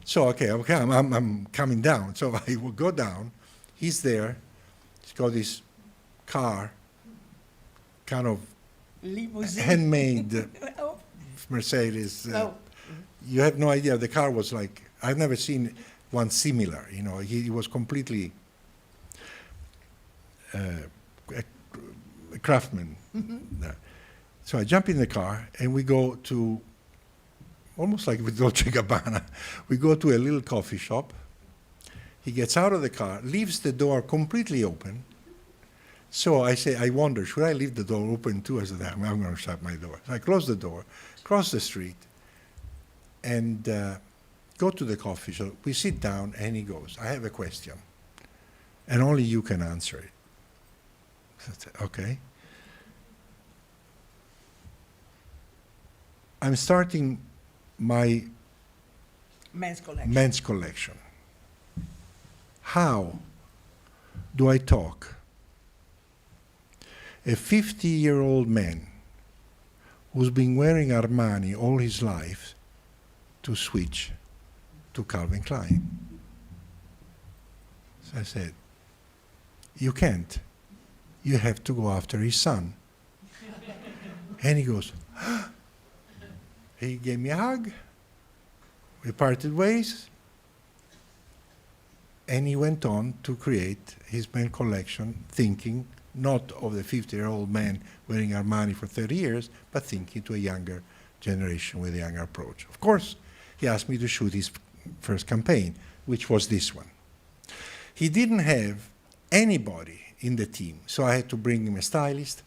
so okay, I'm coming down. So I will go down. He's there. He's got this car, kind of limousine, handmade Mercedes. You have no idea. The car was like, I've never seen one similar. You know, he was completely a craftsman. So I jump in the car and we go to, almost like with Dolce & Gabbana, we go to a little coffee shop. He gets out of the car, leaves the door completely open. So I say, I wonder, should I leave the door open too? I said, I'm going to shut my door. So I close the door, cross the street, and go to the coffee shop. We sit down, and he goes, I have a question, and only you can answer it. So I said, okay. I'm starting my men's collection. How do I talk a 50-year-old man who's been wearing Armani all his life to switch to Calvin Klein? So I said, you can't. You have to go after his son. And he goes, he gave me a hug. We parted ways. And he went on to create his men's collection, thinking not of the 50-year-old man wearing Armani for 30 years, but thinking to a younger generation with a younger approach. Of course, he asked me to shoot his first campaign, which was this one. He didn't have anybody in the team, so I had to bring him a stylist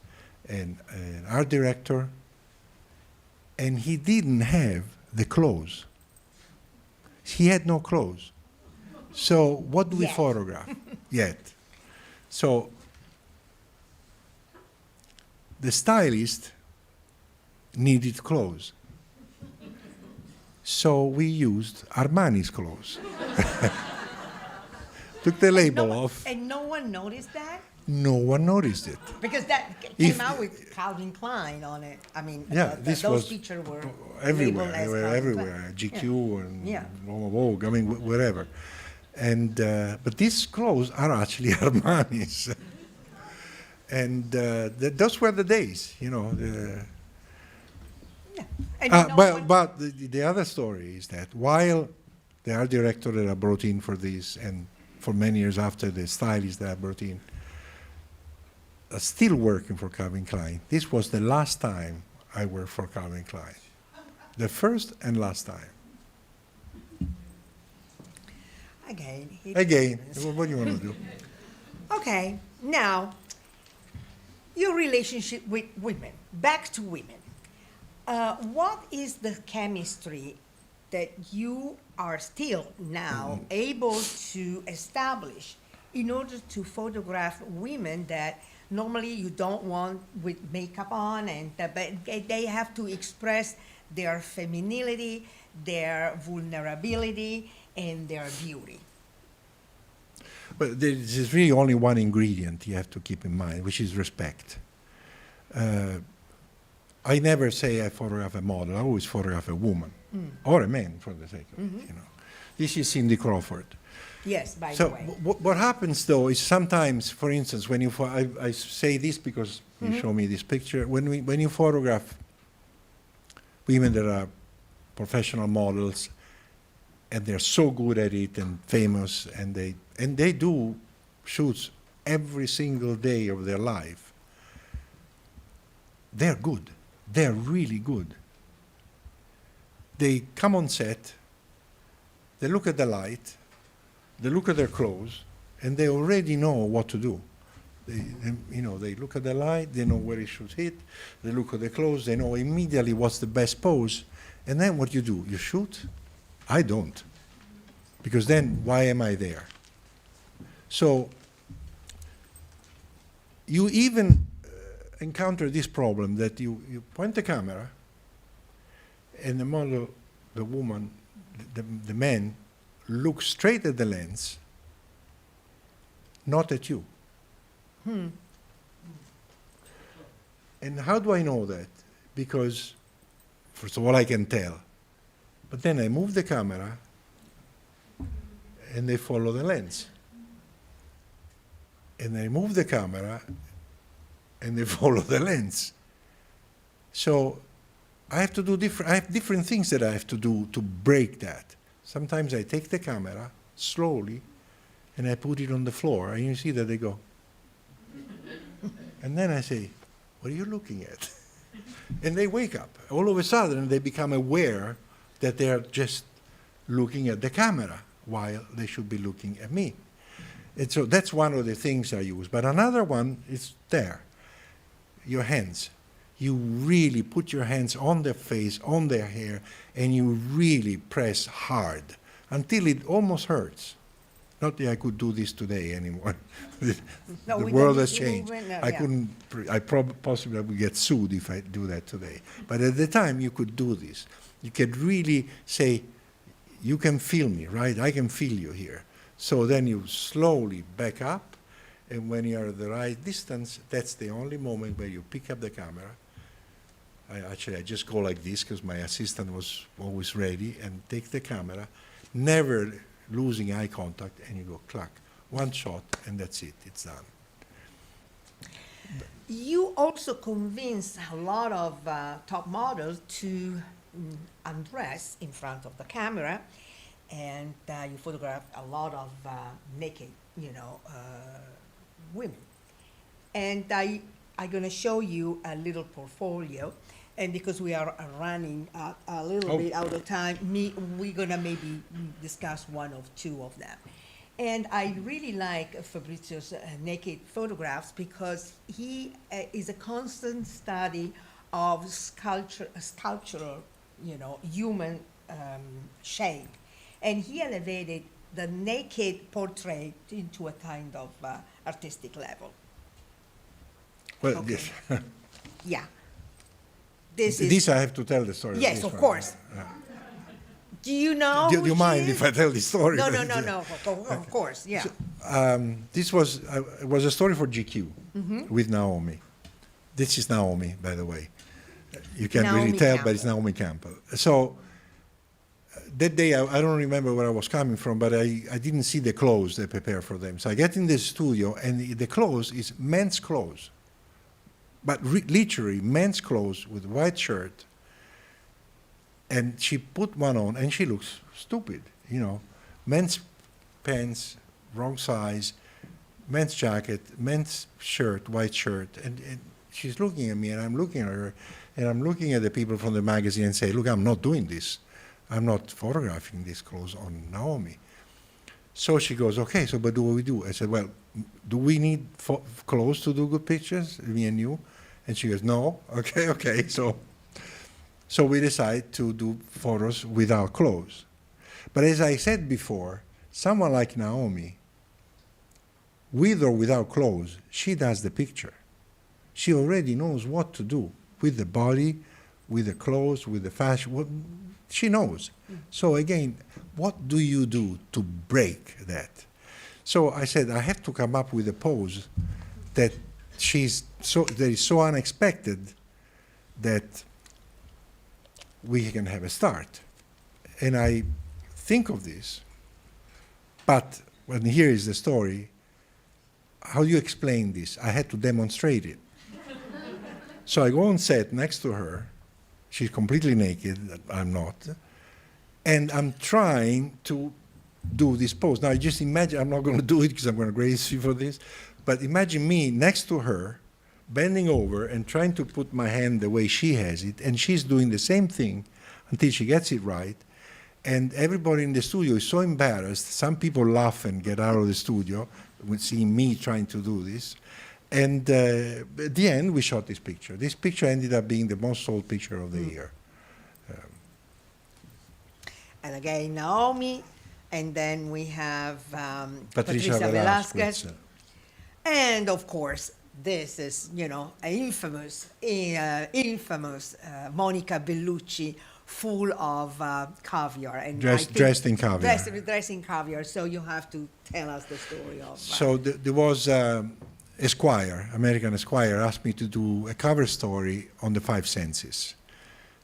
and an art director, and he didn't have the clothes. He had no clothes. So what do we photograph? Yet. So the stylist needed clothes. So we used Armani's clothes. Took the label off. And no one noticed that? No one noticed it. Because that came out with Calvin Klein on it. I mean, those pictures were everywhere. labeled They as were Calvin everywhere. Klein. GQ and Norma Vogue. I mean, wherever. And but these clothes are actually Armani's. And those were the days, you know. But the other story is that while the art director that I brought in for this, and for many years after, the stylist that I brought in, still working for Calvin Klein. This was the last time I worked for Calvin Klein. The first and last time. Again. What do you want to do? Okay, now, your relationship with women, back to women. What is the chemistry that you are still now able to establish in order to photograph women that normally you don't want with makeup on, and but they have to express their femininity, their vulnerability, and their beauty? But there's really only one ingredient you have to keep in mind, which is respect. I never say I photograph a model. I always photograph a woman or a man, for the sake of it. You know, this is Cindy Crawford. Yes, by So the way. what happens though is sometimes, for instance, when you I say this because you show me this picture. When you photograph women that are professional models, and they're so good at it and famous, and they do shoots every single day of their life. They're good. They're really good. They come on set, they look at the light, they look at their clothes, and they already know what to do. They look at the light, they know where it should hit, they look at the clothes, they know immediately what's the best pose, and then what you do? You shoot? I don't. Because then why am I there? So you even encounter this problem that you point the camera and the model, the woman, the man looks straight at the lens, not at you. And how do I know that? Because first of all, I can tell. But then I move the camera and they follow the lens. And I move the camera and they follow the lens. So I have to do different things that I have to do to break that. Sometimes I take the camera slowly and I put it on the floor, and you see that they go. And then I say, what are you looking at? And they wake up. All of a sudden, they become aware that they are just looking at the camera while they should be looking at me. And so that's one of the things I use. But another one is there, your hands. You really put your hands on their face, on their hair, and you really press hard until it almost hurts. Not that I could do this today anymore. No, the we world don't has do changed. movement, I yeah. couldn't. I possibly would get sued if I do that today. But at the time, you could do this. You could really say, "You can feel me, right? I can feel you here." So then you slowly back up, and when you're at the right distance, that's the only moment where you pick up the camera. I just go like this because my assistant was always ready, and take the camera, never losing eye contact, and you go clack, one shot, and that's it, it's done. You also convinced a lot of top models to undress in front of the camera, and you photographed a lot of naked, women. And I'm going to show you a little portfolio, and because we are running a little bit out of time, we're going to maybe discuss one or two of them. And I really like Fabrizio's naked photographs because he is a constant study of sculptural, human shape. And he elevated the naked portrait into a kind of artistic level. Well, Okay. yes. Yeah. This This I have to tell the story. Yes, this of one. course. Yeah. Do you know? Do who you she mind is? if I tell the story? No. Of course, yeah. This was it was a story for GQ with Naomi. This is Naomi, by the way. You can't Naomi really tell, Campbell. but it's Naomi Campbell. So that day, I don't remember where I was coming from, but I didn't see the clothes they prepared for them. So I get in the studio, and the clothes is men's clothes, but literally men's clothes with white shirt. And she put one on, and she looks stupid, men's pants, wrong size, men's jacket, men's shirt, white shirt, and she's looking at me, and I'm looking at her, and I'm looking at the people from the magazine and say, look, I'm not doing this. I'm not photographing these clothes on Naomi. So she goes, okay, so but what do we do? I said, well, do we need clothes to do good pictures, me and you? And she goes, no, okay. So we decide to do photos without clothes. But as I said before, someone like Naomi, with or without clothes, she does the picture. She already knows what to do with the body, with the clothes, with the fashion. She knows. So again, what do you do to break that? So I said, I have to come up with a pose that is so unexpected that we can have a start. And I think of this, but when here is the story, how do you explain this? I had to demonstrate it. So I go on set next to her. She's completely naked, I'm not. And I'm trying to do this pose. Now, just imagine, I'm not going to do it because I'm going to grace you for this, but imagine me next to her, bending over and trying to put my hand the way she has it, and she's doing the same thing until she gets it right. And everybody in the studio is so embarrassed. Some people laugh and get out of the studio when seeing me trying to do this. And at the end, we shot this picture. This picture ended up being the most sold picture of the year. And again, Naomi, and then we have Patricia Velasquez. And of course, this is, an infamous Monica Bellucci, full of caviar. And dressed in caviar. Dressed in caviar. So you have to tell us the story of... So there was Esquire, American Esquire, asked me to do a cover story on the five senses.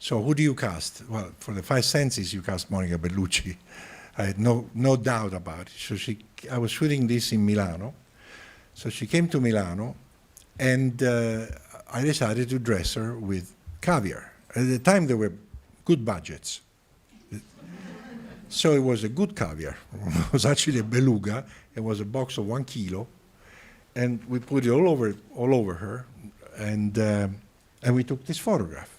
So who do you cast? Well, for the five senses, you cast Monica Bellucci. I had no doubt about it. So I was shooting this in Milano. So she came to Milano, and I decided to dress her with caviar. At the time, there were good budgets. So it was a good caviar. It was actually a beluga. It was a box of 1 kilo. And we put it all over her, and we took this photograph.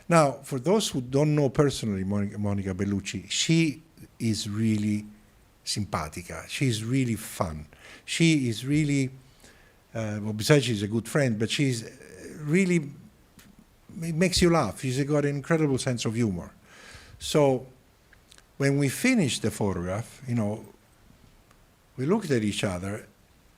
Now, for those who don't know personally Monica Bellucci, she is really simpatica. She's really fun. She is really, well, besides she's a good friend, but she's really, it makes you laugh. She's got an incredible sense of humor. So when we finished the photograph, we looked at each other,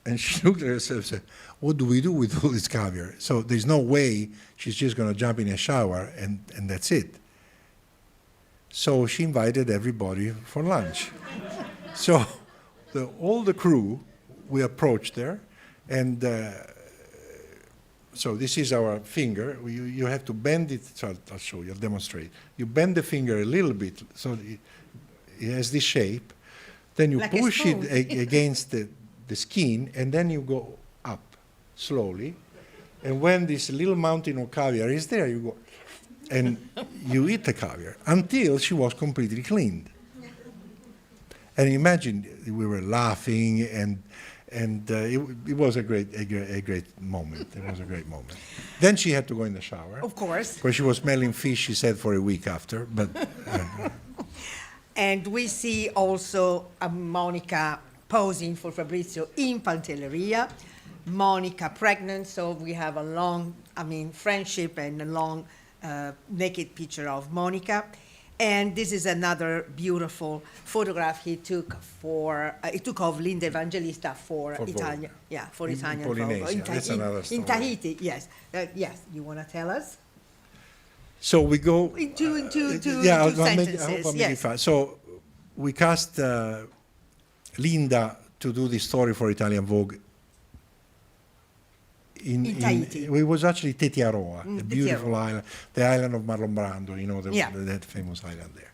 and she looked at herself and said, what do we do with all this caviar? So there's no way she's just going to jump in a shower and that's it. So she invited everybody for lunch. So all the crew, we approached her, and so this is our finger. You have to bend it. So I'll show you, I'll demonstrate. You bend the finger a little bit so it has this shape. Then you like push it against the skin, and then you go up slowly. And when this little mountain of caviar is there, you go, and you eat the caviar until she was completely cleaned. And imagine we were laughing, and it was a great moment. It was a great moment. Then she had to go in the shower. Of course. Because she was smelling fish, she said, for a week after. But and we see also Monica posing for Fabrizio in Pantelleria. Monica pregnant, so we have a long, friendship and a long naked picture of Monica. And this is another beautiful photograph he took of Linda Evangelista for Italian, for Italian Polynesia. That's another story. In Tahiti, yes. Yes, you want to tell us? So we go into sentences. I hope I'm making fast. So we cast Linda to do this story for Italian Vogue. In Tahiti. It was actually Tetiaroa, the beautiful island, the island of Marlon Brando, that famous island there.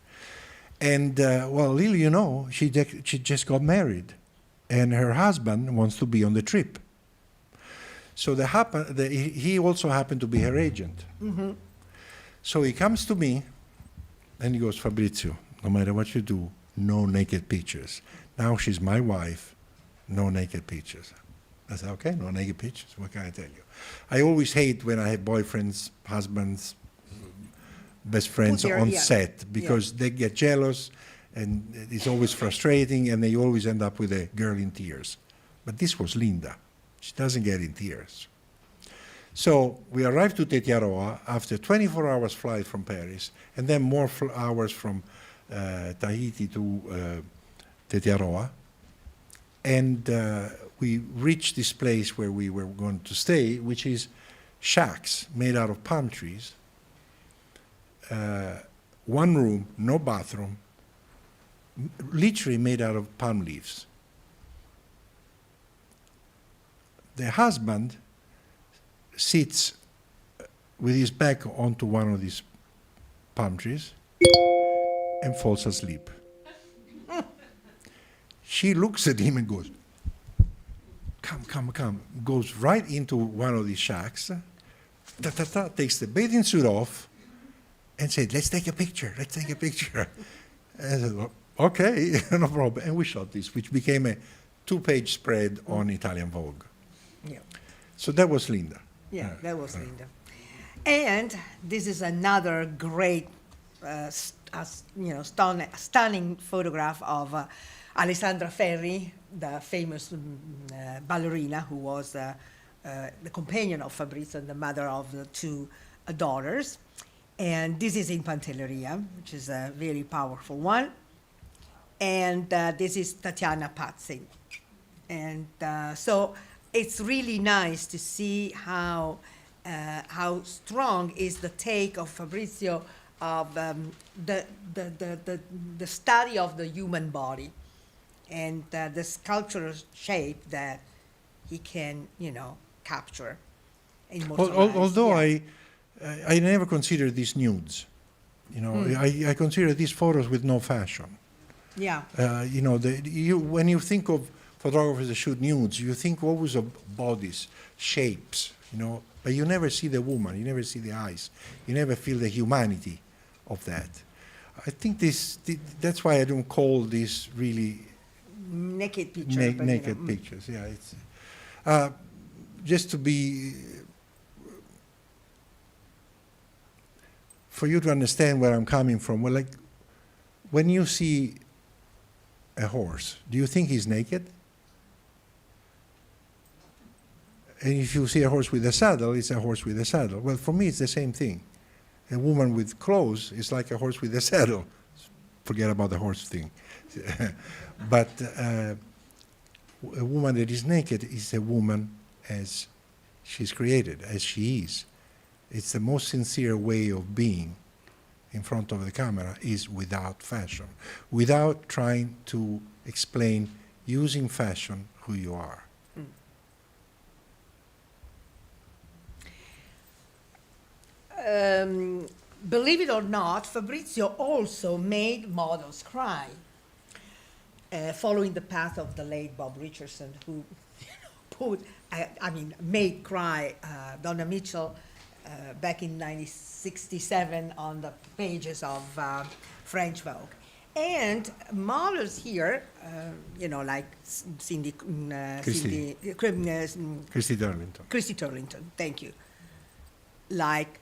And, Lily, she just got married, and her husband wants to be on the trip. So he also happened to be her agent. Mm-hmm. So he comes to me, and he goes, Fabrizio, no matter what you do, no naked pictures. Now she's my wife. no naked pictures. I said, okay, no naked pictures. What can I tell you? I always hate when I have boyfriends, husbands, best friends on set, because they get jealous, and it's always frustrating, and they always end up with a girl in tears. But this was Linda. She doesn't get in tears. So we arrived to Tetiaroa after 24 hours flight from Paris, and then more hours from Tahiti to Tetiaroa. And we reached this place where we were going to stay, which is shacks made out of palm trees. One room, no bathroom, literally made out of palm leaves. The husband sits with his back onto one of these palm trees and falls asleep. She looks at him and goes, come, come, come. Goes right into one of these shacks, takes the bathing suit off, and said, let's take a picture, let's take a picture. And I said, well, okay, no problem. And we shot this, which became a 2-page spread on Italian Vogue. Yeah. So that was Linda. Yeah, that was Linda. And this is another great, stunning photograph of Alessandra Ferri, the famous ballerina who was the companion of Fabrizio and the mother of the 2 daughters. And this is in Pantelleria, which is a very powerful one. And this is Tatiana Pazzi. And so it's really nice to see how strong is the take of Fabrizio of the study of the human body and the sculptural shape that he can, capture. Although I never consider these nudes. I consider these photos with no fashion. Yeah. When you think of photographers that shoot nudes, you think always of bodies, shapes, but you never see the woman, you never see the eyes, you never feel the humanity of that. I think that's why I don't call this really naked picture. Naked pictures, yeah. It's just to be, for you to understand where I'm coming from. Well, like when you see a horse, do you think he's naked? And if you see a horse with a saddle, it's a horse with a saddle. Well, for me, it's the same thing. A woman with clothes is like a horse with a saddle. Forget about the horse thing. But a woman that is naked is a woman as she's created, as she is. It's the most sincere way of being in front of the camera is without fashion, without trying to explain using fashion who you are. Believe it or not, Fabrizio also made models cry, following the path of the late Bob Richardson, who made cry Donna Mitchell back in 1967 on the pages of French Vogue. And models here, like Christy Turlington. Christy Turlington, thank you. Like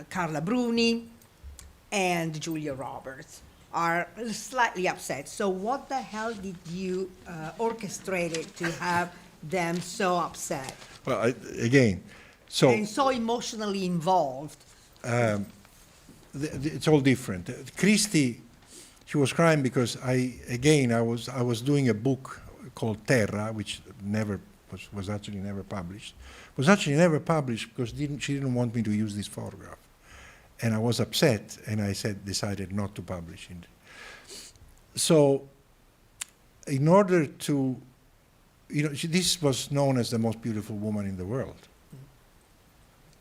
Carla Bruni and Julia Roberts are slightly upset. So what the hell did you orchestrate it to have them so upset? Well, and so emotionally involved. It's all different. Christy, she was crying because I was doing a book called Terra, which was actually never published. Was actually never published because she didn't want me to use this photograph, and I was upset, and I decided not to publish it. So, in order to, this was known as the most beautiful woman in the world.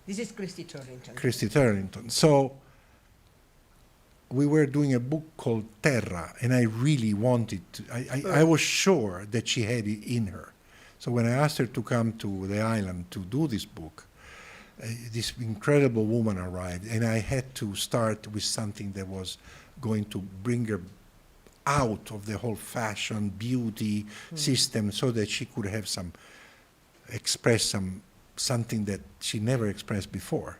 This is Christy Turlington. Christy Turlington. So, we were doing a book called Terra, and I really wanted to. I was sure that she had it in her. So when I asked her to come to the island to do this book, this incredible woman arrived, and I had to start with something that was going to bring her out of the whole fashion, beauty system so that she could have express something that she never expressed before.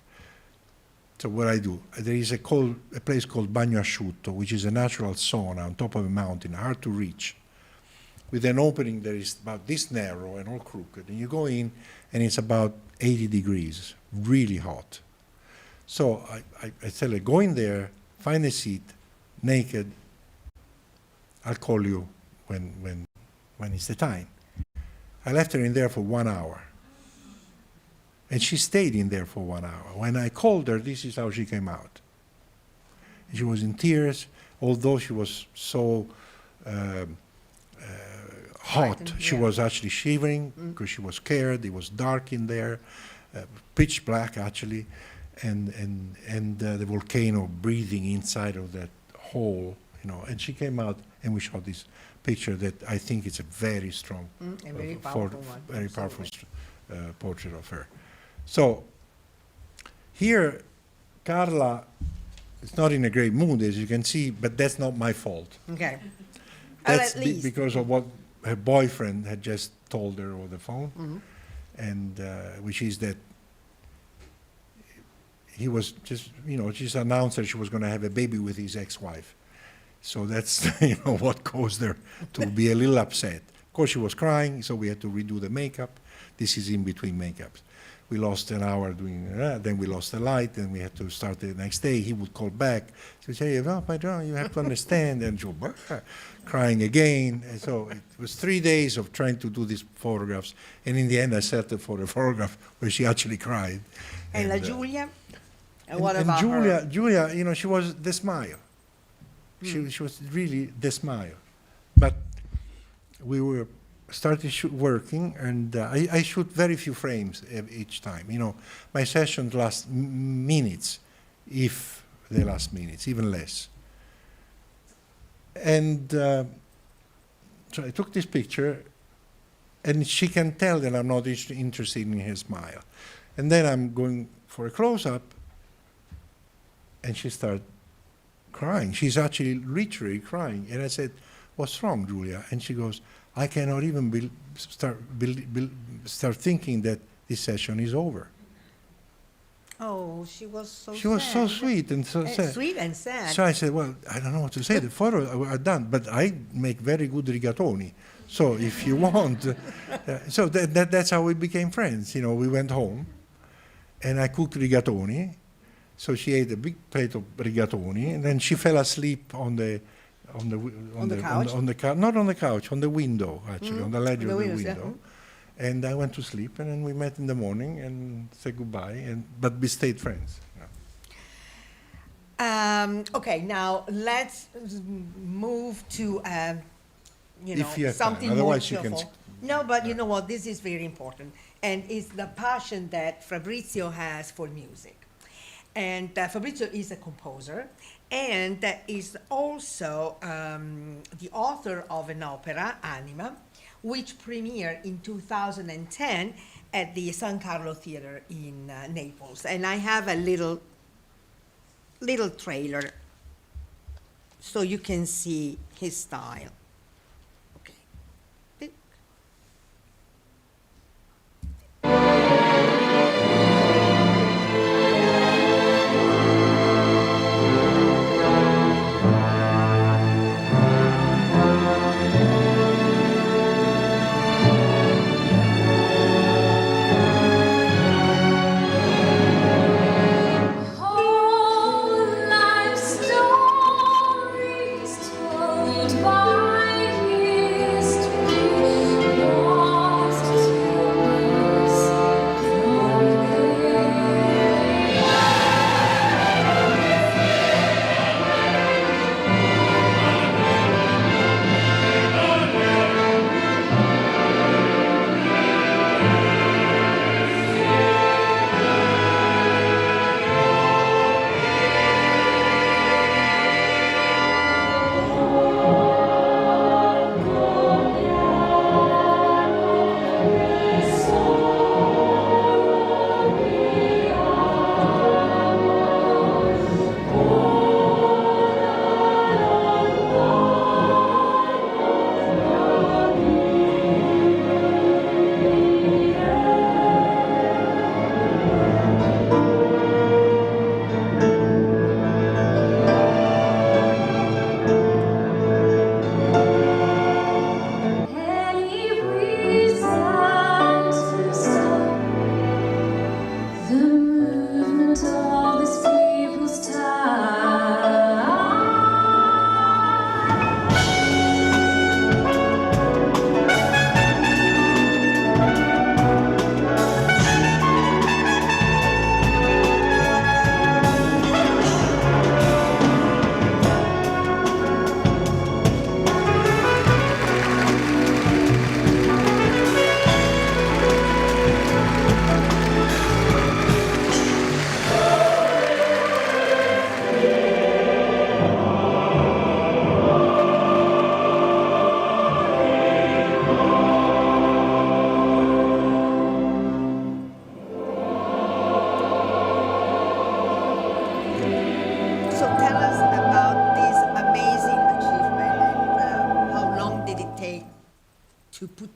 So what I do, there is a place called Bagno Asciutto, which is a natural sauna on top of a mountain, hard to reach, with an opening that is about this narrow and all crooked. And you go in, and it's about 80 degrees, really hot. So I tell her, go in there, find a seat, naked. I'll call you when it's the time. I left her in there for 1 hour. And she stayed in there for 1 hour. When I called her, this is how she came out. She was in tears, although she was so hot. She was actually shivering because she was scared. It was dark in there, pitch black actually, and the volcano breathing inside of that hole, you know. And she came out, and we shot this picture that I think is a very strong, a very powerful one. Very powerful portrait of her. So here, Carla is not in a great mood, as you can see, but that's not my fault. Okay. That's at least. because of what her boyfriend had just told her over the phone, and which is that he was just, just announced that she was going to have a baby with his ex-wife. So that's, what caused her to be a little upset. Of course, she was crying, so we had to redo the makeup. This is in between makeups. We lost an hour doing that, then we lost the light, and we had to start the next day. He would call back. He would say, "Oh, Padron, you have to understand," and she would crying again. And so it was 3 days of trying to do these photographs, and in the end, I settled for a photograph where she actually cried. And Julia? And what and about her? Julia, she was the smile. She was really the smile. But we were started working, and I shoot very few frames each time. My sessions last minutes, if they last minutes, even less. And so I took this picture, and she can tell that I'm not interested in her smile. And then I'm going for a close-up, and she started crying. She's actually literally crying. And I said, "What's wrong, Julia?" And she goes, "I cannot even start thinking that this session is over." Oh, she was so She was so sweet and so sad. Sweet and sad. So I said, "Well, I don't know what to say. The photos are done, but I make very good rigatoni. So if you want..." So that's how we became friends. We went home, and I cooked rigatoni. So she ate a big plate of rigatoni, and then she fell asleep on the couch? Not on the couch, on the window, actually, on the ledge of the window. Yeah. And I went to sleep, and then we met in the morning and said goodbye, but we stayed friends. Yeah. Okay, now let's move to, something more cheerful. No, but you know what, this is very important, and it's the passion that Fabrizio has for music. And Fabrizio is a composer, and is also the author of an opera, Anima, which premiered in 2010 at the San Carlo Theater in Naples. And I have a little trailer so you can see his style. Whole life stories told by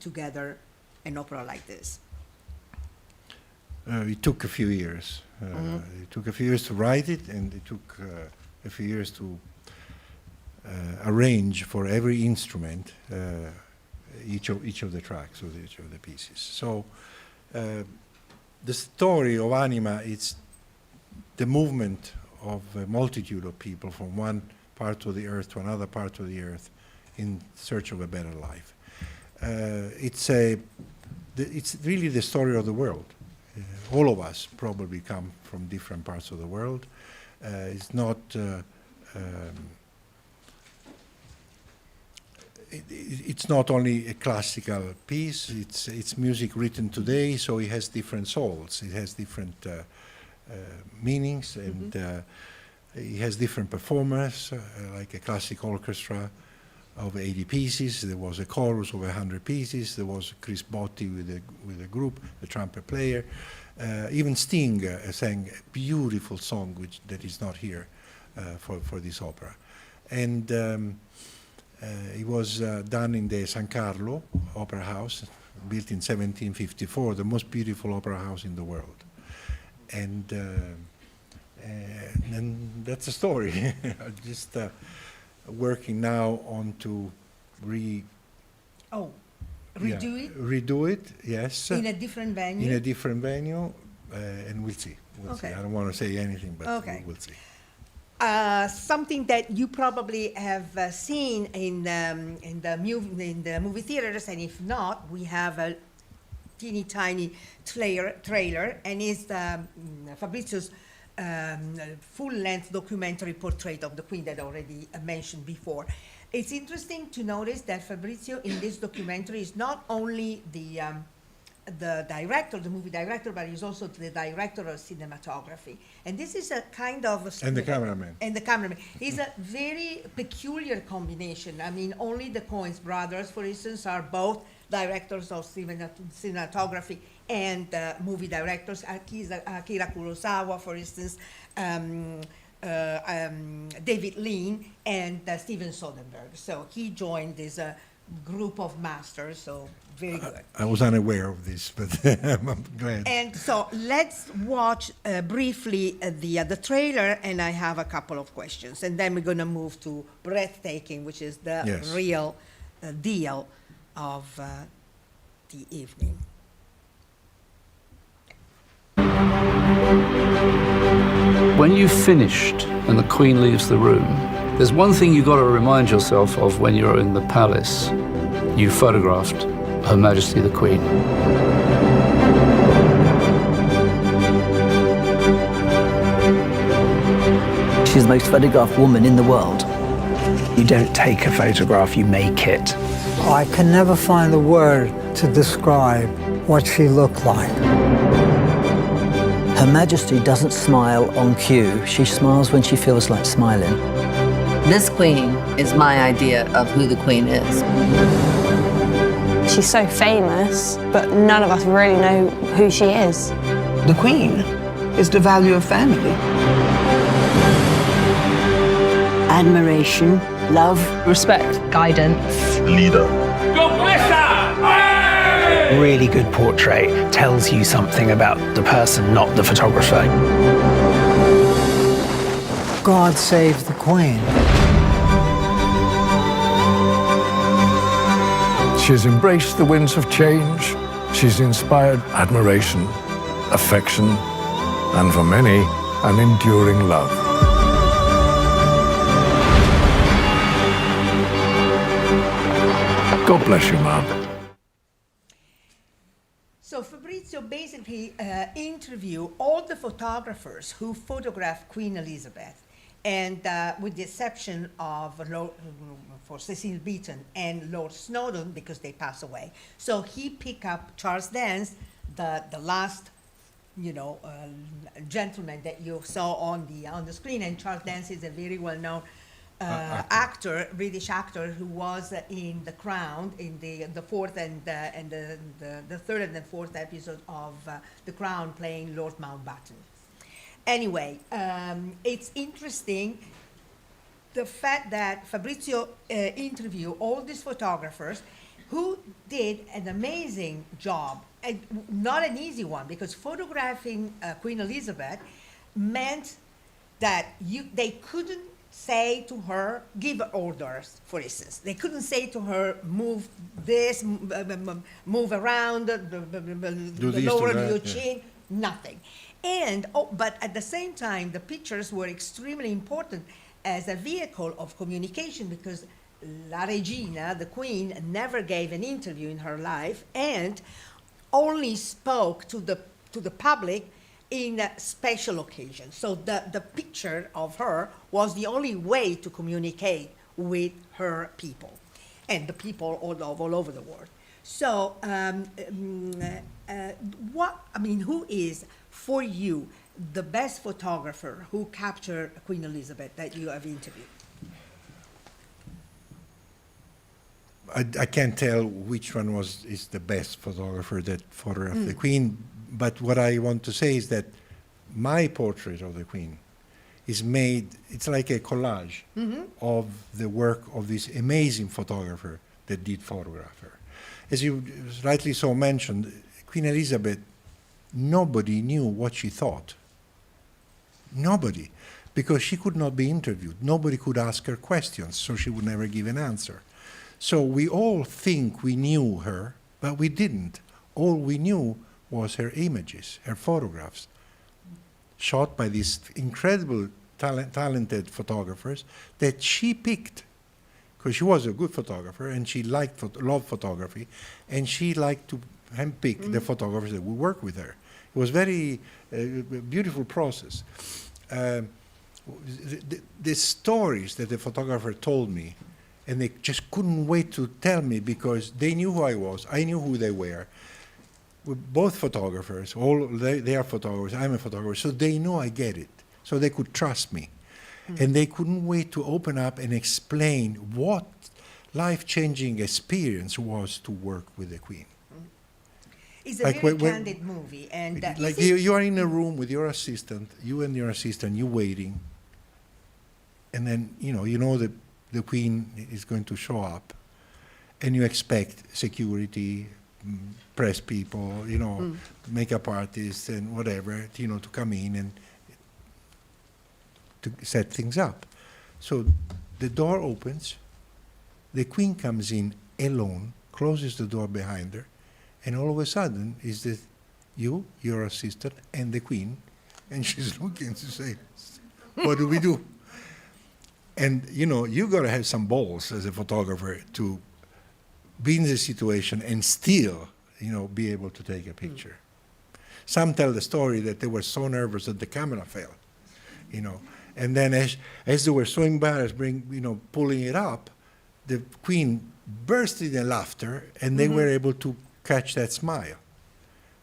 together an opera like this? It took a few years. It took a few years to write it, and it took a few years to arrange for every instrument each of the tracks, or each of the pieces. So the story of Anima, it's the movement of a multitude of people from one part of the earth to another part of the earth in search of a better life. It's really the story of the world. All of us probably come from different parts of the world. It's not it's not only a classical piece, it's music written today, so it has different souls, it has different meanings, and it has different performers, like a classic orchestra of 80 pieces. There was a chorus of 100 pieces. There was Chris Botti with a group, the trumpet player. Even Sting sang a beautiful song that is not here for this opera. And it was done in the San Carlo Opera House, built in 1754, the most beautiful opera house in the world. And that's the story. Just working now on to redo it, yes. In a different venue? In a different venue, and we'll see. We'll see. I don't want to say anything, but we'll see. Something that you probably have seen in the movie theaters, and if not, we have a teeny tiny trailer, and it's Fabrizio's full-length documentary portrait of the Queen that I already mentioned before. It's interesting to notice that Fabrizio in this documentary is not only the director, the movie director, but he's also the director of cinematography. And this is a kind of... And the cameraman. And the cameraman. It's a very peculiar combination. I mean, only the Coens brothers, for instance, are both directors of cinematography and movie directors. Akira Kurosawa, for instance, David Lean, and Steven Soderbergh. So he joined this group of masters, so very good. I was unaware of this, but I'm glad. And so let's watch briefly the trailer, and I have a couple of questions. And then we're going to move to Breathtaking, which is the real deal of the evening. When you've finished and the Queen leaves the room, there's one thing you've got to remind yourself of when you're in the palace. You photographed Her Majesty the Queen. She's the most photographed woman in the world. You don't take a photograph, you make it. I can never find the word to describe what she looked like. Her Majesty doesn't smile on cue. She smiles when she feels like smiling. This Queen is my idea of who the Queen is. She's so famous, but none of us really know who she is. The Queen is the value of family. Admiration, love, Respect, guidance, leader. God bless her! Really good portrait tells you something about the person, not the photographer. God save the Queen. She's embraced the winds of change. She's inspired admiration, affection, and for many, an enduring love. God bless you, Ma'am. So Fabrizio basically interviewed all the photographers who photographed Queen Elizabeth, and with the exception of for Cecil Beaton and Lord Snowdon, because they passed away. So he picked up Charles Dance, the last, gentleman that you saw on the screen, and Charles Dance is a very well-known actor, British actor, who was in The Crown in the fourth and the third and the fourth episode of The Crown, playing Lord Mountbatten. Anyway, it's interesting the fact that Fabrizio interviewed all these photographers who did an amazing job, and not an easy one, because photographing Queen Elizabeth meant that they couldn't say to her, give orders, for instance. They couldn't say to her, move this, move around, lower your chin, nothing. And, but at the same time, the pictures were extremely important as a vehicle of communication, because La Regina, the Queen, never gave an interview in her life and only spoke to the public in a special occasion. So the picture of her was the only way to communicate with her people and the people all over the world. So who is, for you, the best photographer who captured Queen Elizabeth that you have interviewed? I can't tell which one is the best photographer that photographed the Queen, but what I want to say is that my portrait of the Queen is made, it's like a collage of the work of this amazing photographer that did photograph her. As you rightly so mentioned, Queen Elizabeth, nobody knew what she thought. Nobody, because she could not be interviewed. Nobody could ask her questions, so she would never give an answer. So we all think we knew her, but we didn't. All we knew was her images, her photographs, shot by these incredible talented photographers that she picked, because she was a good photographer and she loved photography, and she liked to handpick the photographers that would work with her. It was very beautiful process. The stories that the photographer told me, and they just couldn't wait to tell me because they knew who I was, I knew who they were. We're both photographers, they are photographers, I'm a photographer, so they know I get it. So they could trust me. And they couldn't wait to open up and explain what life-changing experience was to work with the Queen. It's a very candid movie. And like you are in a room with your assistant, you and your assistant, you waiting, and then you know that the Queen is going to show up, and you expect security, press people, makeup artists and whatever, to come in and to set things up. So the door opens, the Queen comes in alone, closes the door behind her, and all of a sudden is that your assistant, and the Queen, and she's looking to say, what do we do? And you got to have some balls as a photographer to be in the situation and still, be able to take a picture. Some tell the story that they were so nervous that the camera fell, and then as they were so embarrassed, pulling it up, the Queen burst in laughter, and they were able to catch that smile.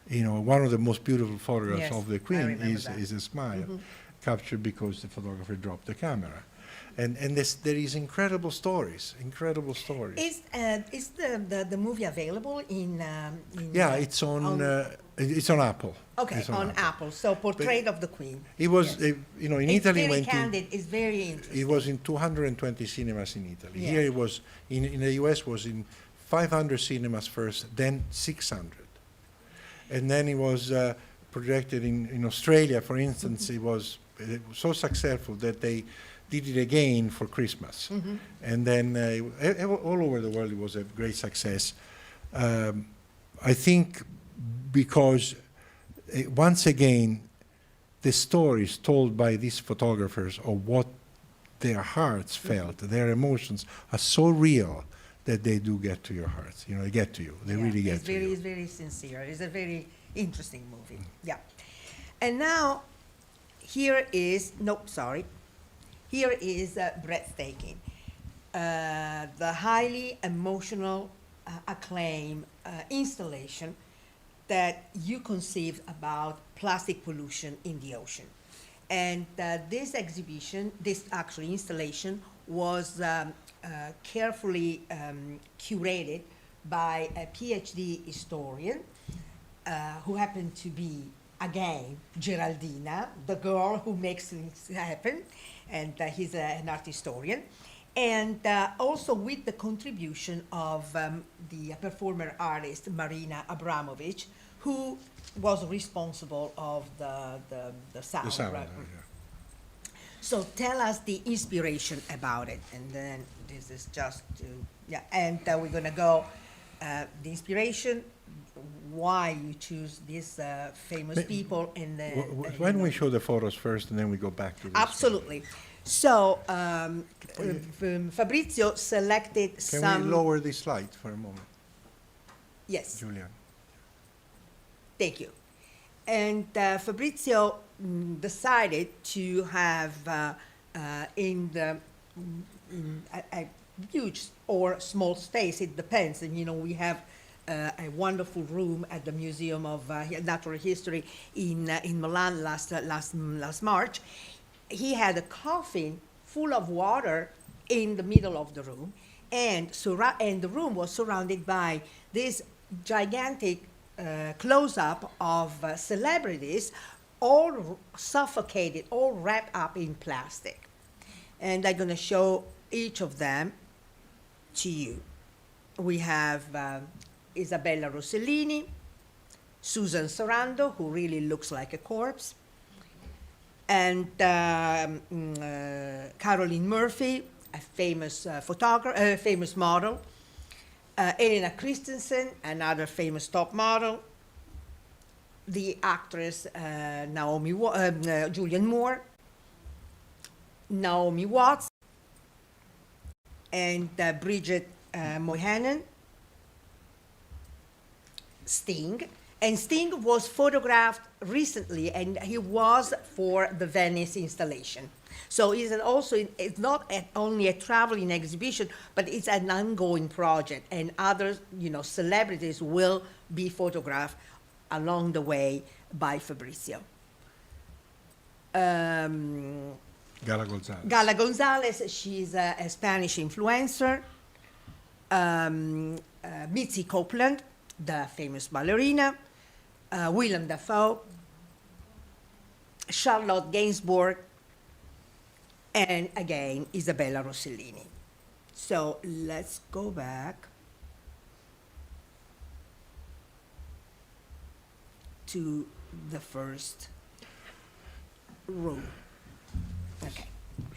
One of the most beautiful photographs of the Queen is a smile captured because the photographer dropped the camera. And there is incredible stories. Is the movie available in yeah, it's on Apple. Okay, on Apple. So Portrait of the Queen. It was, in Italy. It's very candid. It's very interesting. It was in 220 cinemas in Italy. Yeah. Here it was in the US was in 500 cinemas first, then 600, and then it was projected in Australia, for instance. It was so successful that they did it again for Christmas. And then all over the world it was a great success. I think because once again the stories told by these photographers of what their hearts felt, their emotions are so real that they do get to your hearts. They get to you. They really get to you. It's very sincere. It's a very interesting movie. Yeah. And now here is Breathtaking, the highly emotional, acclaimed installation that you conceived about plastic pollution in the ocean. And this installation was carefully curated by a PhD historian who happened to be, again, Geraldina, the girl who makes things happen, and he's an art historian. and also with the contribution of the performer artist Marina Abramovic, who was responsible of the sound. The sound, right? yeah. So tell us the inspiration about it, and then this is just to, yeah, and we're gonna go, the inspiration, why you choose these famous people, and then. Why don't we show the photos first, and then we go back to this? Absolutely. So Fabrizio selected Can some. we lower this slide for a moment, Yes. Julian? Thank you. And Fabrizio decided to have in a huge or small space, it depends. And, you know, we have a wonderful room at the Museum of Natural History in Milan last March. He had a coffin full of water in the middle of the room, and the room was surrounded by this gigantic close-up of celebrities, all suffocated, all wrapped up in plastic. And I'm going to show each of them to you. We have Isabella Rossellini, Susan Sarandon, who really looks like a corpse, and Caroline Murphy, a famous famous model, Elena Christensen, another famous top model, the actress Julianne Moore, Naomi Watts, and Bridget Moynihan, Sting. And Sting was photographed recently, and he was for the Venice installation. So it's not only a traveling exhibition, but it's an ongoing project, and other, you know, celebrities will be photographed along the way by Fabrizio. Gala Gonzalez. Gala Gonzalez, she's a Spanish influencer. Mitzi Copeland, the famous ballerina. Willem Dafoe, Charlotte Gainsbourg, and again, Isabella Rossellini. So let's go back to the first room. Okay.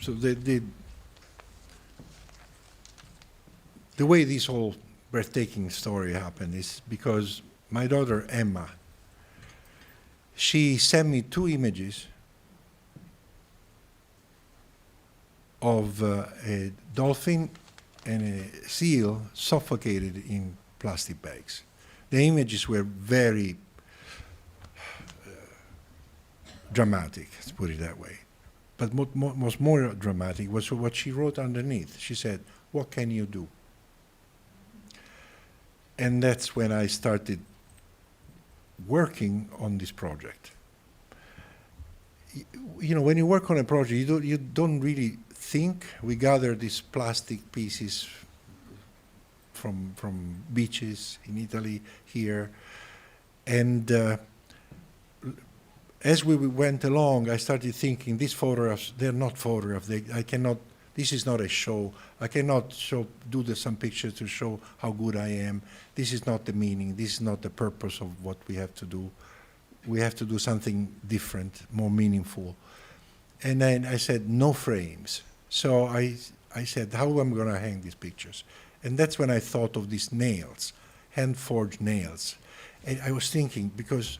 So the way this whole breathtaking story happened is because my daughter Emma, she sent me 2 images of a dolphin and a seal suffocated in plastic bags. The images were very dramatic, let's put it that way. But what was more dramatic was what she wrote underneath. She said, "What can you do?" And that's when I started working on this project. You know, when you work on a project, you don't really think. We gather these plastic pieces from beaches in Italy, here, and as we went along, I started thinking, these photographs, they're not photographs. This is not a show. I cannot do some pictures to show how good I am. This is not the meaning. This is not the purpose of what we have to do. We have to do something different, more meaningful. And then I said, no frames. So I said, how am I going to hang these pictures? And that's when I thought of these nails, hand-forged nails. And I was thinking, because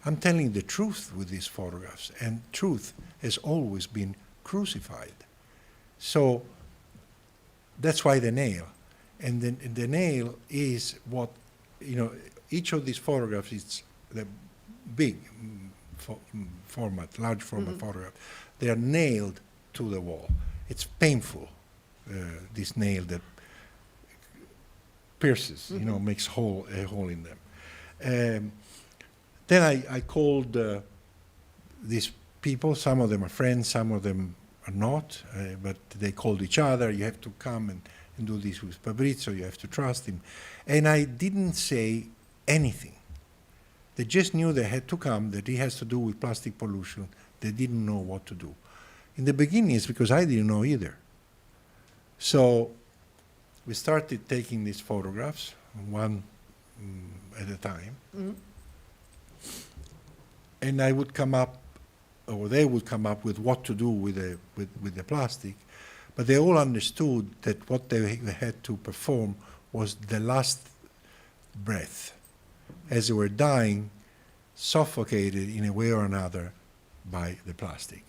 I'm telling the truth with these photographs, and truth has always been crucified. So that's why the nail. And then the nail is what, you know, each of these photographs is the big format, large format photograph. They are nailed to the wall. It's painful, this nail that pierces, you know, makes a hole in them. Then I called these people. Some of them are friends, some of them are not, but they called each other. You have to come and do this with Fabrizio. You have to trust him. And I didn't say anything. They just knew they had to come, that it has to do with plastic pollution. They didn't know what to do. In the beginning, it's because I didn't know either. So we started taking these photographs, one at a time. And I would come up, or they would come up with what to do with the plastic. But they all understood that what they had to perform was the last breath. As they were dying, suffocated in a way or another by the plastic.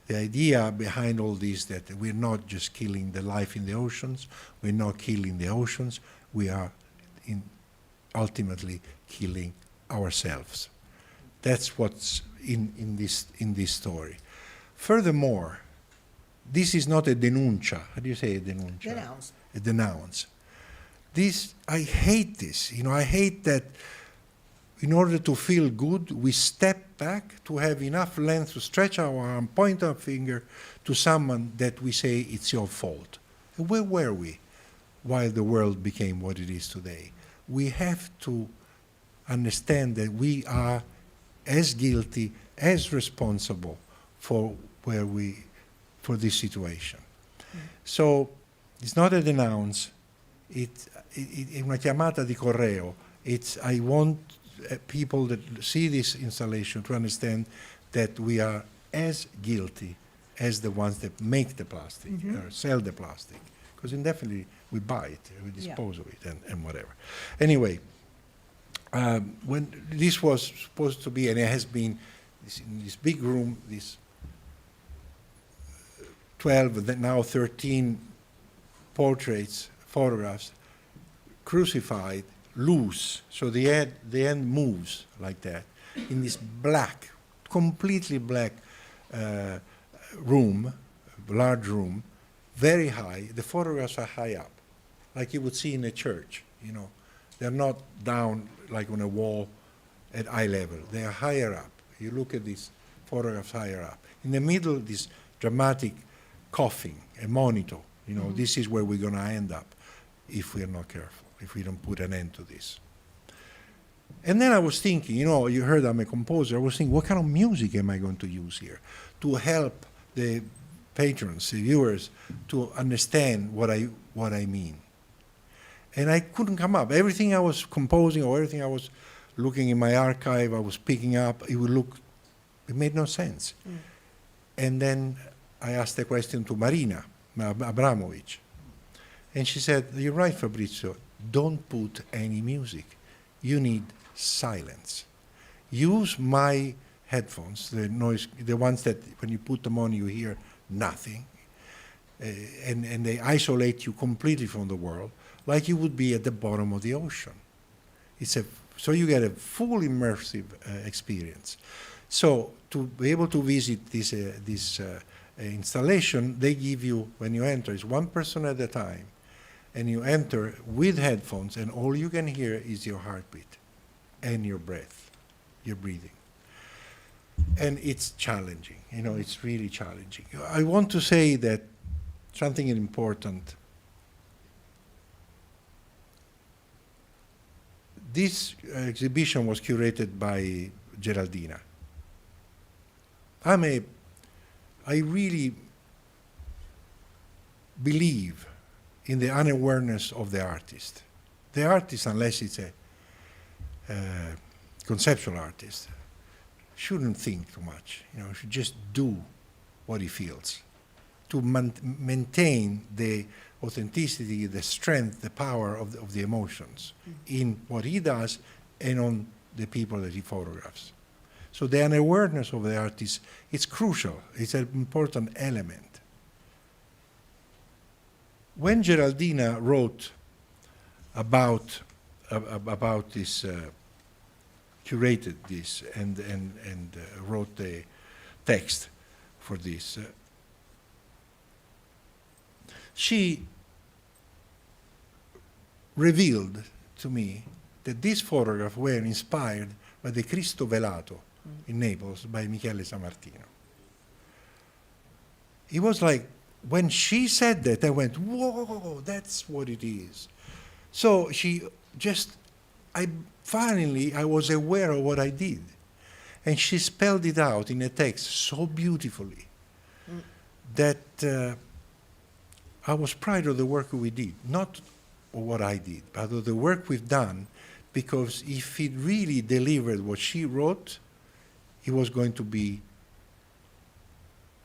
The idea behind all this that we're not just killing the life in the oceans, we're not killing the oceans, we are ultimately killing ourselves. That's what's in this story. Furthermore, this is not a denuncia. How do you say a denuncia? Denounce. A denounce. This, I hate this. I hate that in order to feel good, we step back to have enough length to stretch our arm, point our finger to someone that we say it's your fault. Where were we while the world became what it is today? We have to understand that we are as guilty, as responsible for this situation. So it's not a denounce, it's una chiamata di correo. I want people that see this installation to understand that we are as guilty as the ones that make the plastic or sell the plastic, because indefinitely we buy it, we dispose of it, and whatever. Anyway, when this was supposed to be, and it has been in this big room, this 12, now 13 portraits, photographs, crucified, loose, so the end moves like that, in this black, completely black room, large room, very high. The photographs are high up, like you would see in a church, They're not down like on a wall at eye level. They are higher up. You look at these photographs higher up. In the middle, this dramatic coughing, a monitor. This is where we're going to end up if we're not careful, if we don't put an end to this. And then I was thinking, you heard I'm a composer. I was thinking, what kind of music am I going to use here to help the patrons, the viewers, to understand what I mean? And I couldn't come up. Everything I was composing or everything I was looking in my archive, I was picking up, it made no sense. And then I asked a question to Marina Abramovic. And she said, you're right, Fabrizio, don't put any music. You need silence. Use my headphones, the ones that when you put them on you hear nothing, and they isolate you completely from the world, like you would be at the bottom of the ocean. So you get a full immersive experience. So to be able to visit this installation, they give you, when you enter, it's one person at a time, and you enter with headphones, and all you can hear is your heartbeat and your breath, your breathing. And it's challenging, it's really challenging. I want to say that something important. This exhibition was curated by Geraldina. I really believe in the unawareness of the artist. The artist, unless it's a conceptual artist, shouldn't think too much. Should just do what he feels to maintain the authenticity, the strength, the power of the emotions in what he does and on the people that he photographs. So the unawareness of the artist is crucial. It's an important element. When Geraldina wrote about this, curated this, and wrote the text for this, she revealed to me that these photographs were inspired by the Cristo Velato in Naples by Michele Sammartino. It was like, when she said that, I went, whoa, that's what it is. So finally, I was aware of what I did. And she spelled it out in a text so beautifully that I was proud of the work we did, not of what I did, but of the work we've done, because if it really delivered what she wrote, it was going to be,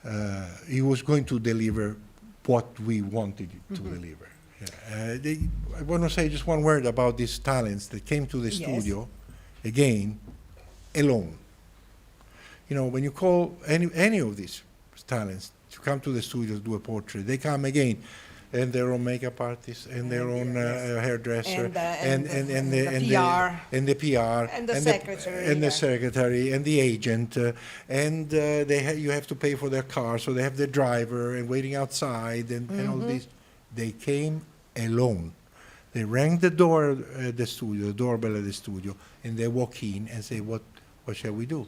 it was going to deliver what we wanted it to deliver. Yeah. I want to say just one word about these talents that came to the studio, again, alone. You know, when you call any of these talents to come to the studio to do a portrait, they come again, and their own makeup artist, and their own hairdresser, and the PR, and the secretary, and the secretary, and the agent, and you have to pay for their car, so they have the driver and waiting outside, and all this. They came alone. They rang the door at the studio, the doorbell at the studio, and they walk in and say, "What shall we do?"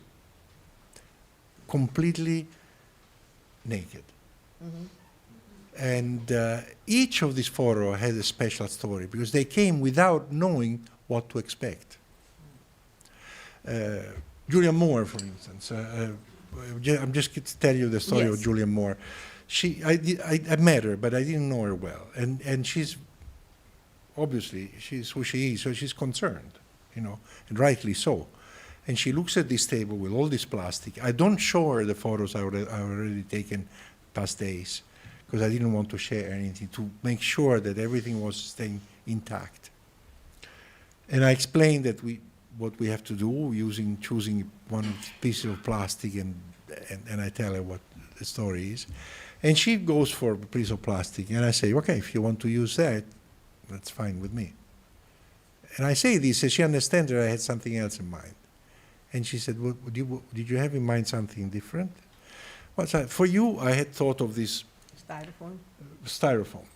Completely naked. And each of these photos has a special story because they came without knowing what to expect. Julian Moore, for instance. I'm just going to tell you the story of Julian Moore. I met her, but I didn't know her well. And she's, obviously, she's who she is, so she's concerned, you know, and rightly so. And she looks at this table with all this plastic. I don't show her the photos I already taken past days, because I didn't want to share anything, to make sure that everything was staying intact. And I explained that what we have to do, choosing one piece of plastic, and I tell her what the story is. And she goes for a piece of plastic, and I say, okay, if you want to use that, that's fine with me. And I say this, so she understands that I had something else in mind. And she said, well, did you have in mind something different? Well, so for you, I had thought of this styrofoam.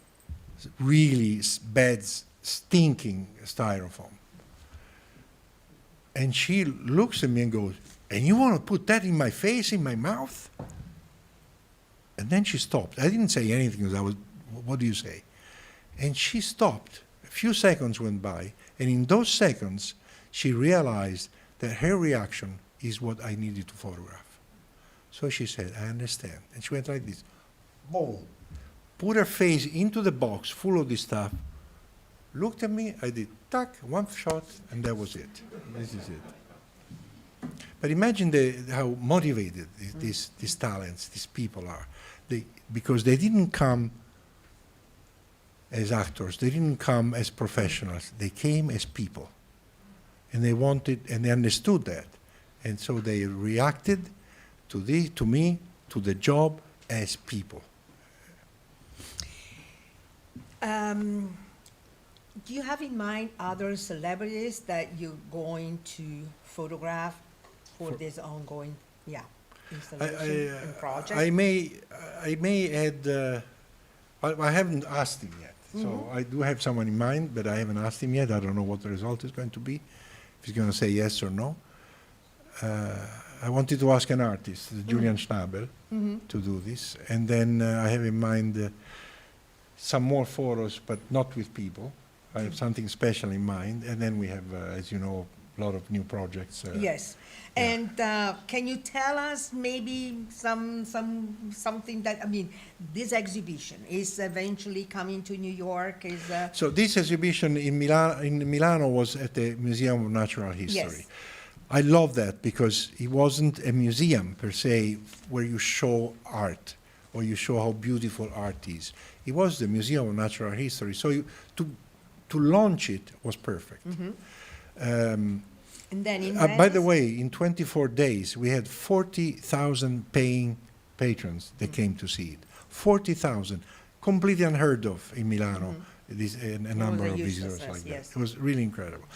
Really bad, stinking styrofoam. And she looks at me and goes, and you want to put that in my face, in my mouth? And then she stopped. I didn't say anything because I was, what do you say? And she stopped. A few seconds went by, and in those seconds, she realized that her reaction is what I needed to photograph. So she said, I understand. And she went like this, boom, put her face into the box full of this stuff, looked at me, I did, tack, one shot, and that was it. This is it. But imagine how motivated these talents, these people are. Because they didn't come as actors, they didn't come as professionals, they came as people. And they wanted, and they understood that. And so they reacted to me, to the job as people. Do you have in mind other celebrities that you're going to photograph for this ongoing, installation and project? I may add, I haven't asked him yet. So I do have someone in mind, but I haven't asked him yet. I don't know what the result is going to be, if he's going to say yes or no. I wanted to ask an artist, Julian Schnabel, to do this. And then I have in mind some more photos, but not with people. I have something special in mind. And then we have, as you know, a lot of new projects. Yes. And can you tell us maybe something that, I mean, this exhibition is eventually coming to New York? So this exhibition in Milano was at the Museum of Natural History. Yes. I love that because it wasn't a museum per se where you show art or you show how beautiful art is. It was the Museum of Natural History. So to launch it was perfect. And then in by the way, in 24 days, we had 40,000 paying patrons that came to see it. 40,000, completely unheard of in Milano, a number of visitors like that. It was really incredible.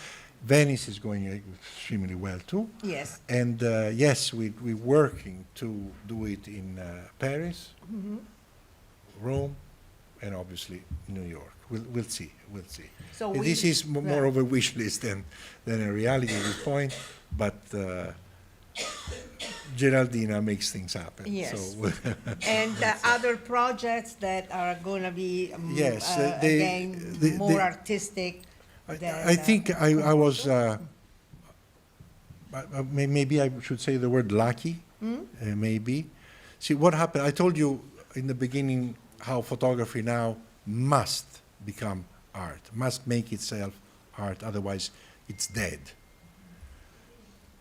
Venice is going extremely well too. Yes. And yes, we're working to do it in Paris, Rome, and obviously New York. We'll see. So this is more of a wish list than a reality at this point, but Geraldina makes things happen. Yes. So and other projects that are going to be more artistic. I think I was, maybe I should say the word lucky, maybe. See, what happened, I told you in the beginning how photography now must become art, must make itself art, otherwise it's dead.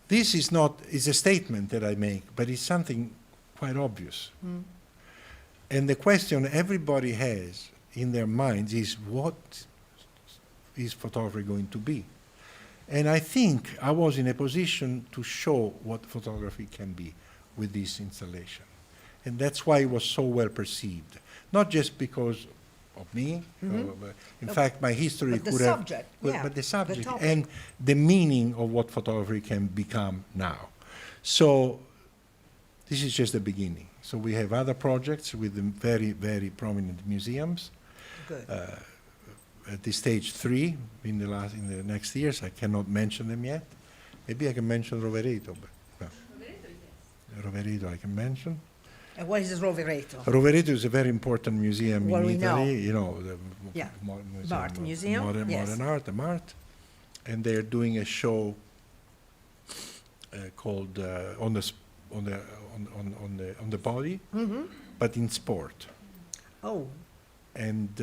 This is a statement that I make, but it's something quite obvious. And the question everybody has in their minds is, what is photography going to be? And I think I was in a position to show what photography can be with this installation. And that's why it was so well perceived. Not just because of me, in fact, my history but could the have... subject, but, yeah, but the subject topic. and the meaning of what photography can become now. So this is just the beginning. So we have other projects with the very, very prominent museums. Good. At this stage 3 in the next years. I cannot mention them yet. Maybe I can mention Rovereto, but no. Rovereto I can mention. And what is Rovereto? Rovereto is a very important museum Well, in we Italy. know. You know, the Yeah. Art Museum. Modern, Yes. modern art, MART, and they're doing a show called on the body, but in sport. Oh. And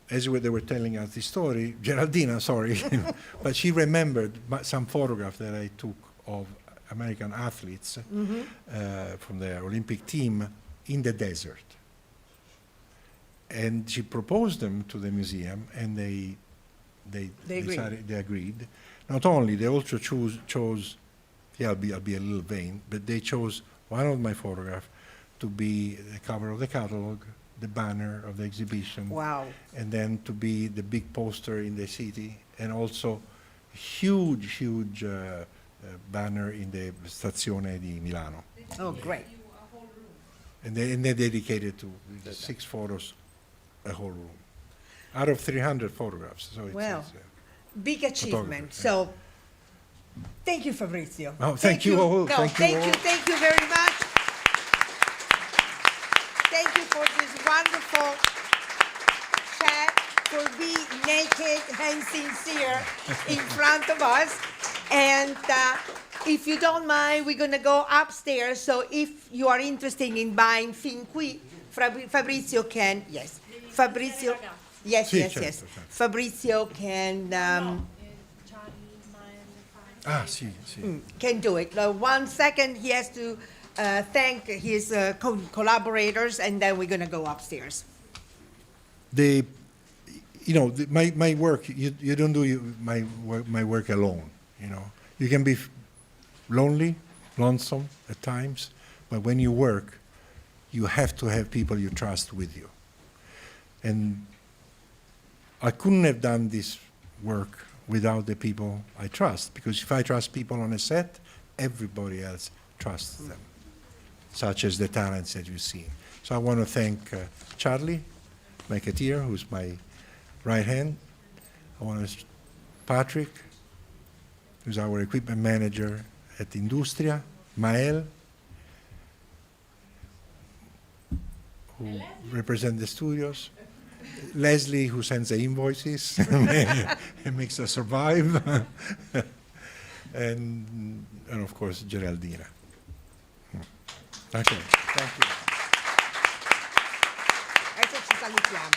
as they were telling us the story, Geraldina, sorry, but she remembered some photograph that I took of American athletes from the Olympic team in the desert. And she proposed them to the museum, and they agreed. Not only, they also chose, yeah, I'll be a little vain, but they chose one of my photographs to be the cover of the catalog, the banner of the exhibition. Wow. And then to be the big poster in the city, and also huge banner in the Stazione di Milano. Oh, great. And they dedicated to the 6 photos, a whole room. Out of 300 photographs. So Well, it's big achievement. So, thank you, Fabrizio. Oh, thank you all. No, Thank you all. thank you very much. Thank you for this wonderful chat, for being naked and sincere in front of us. And if you don't mind, we're going to go upstairs. So if you are interested in buying fin qui, Fabrizio can, yes. Fabrizio, yes. certo. Fabrizio can sì. can do it. 1 second, he has to thank his collaborators, and then we're going to go upstairs. My work, you don't do my work alone, you know. You can be lonely, lonesome at times, but when you work, you have to have people you trust with you. And I couldn't have done this work without the people I trust, because if I trust people on a set, everybody else trusts them, such as the talents that you see. So I want to thank Charlie, my caterer, who's my right hand. I want to Patrick, who's our equipment manager at Industria, Mael, who represents the studios, Leslie, who sends the invoices and makes us survive, and of course Geraldina. Okay, thank you. Adesso ci salutiamo.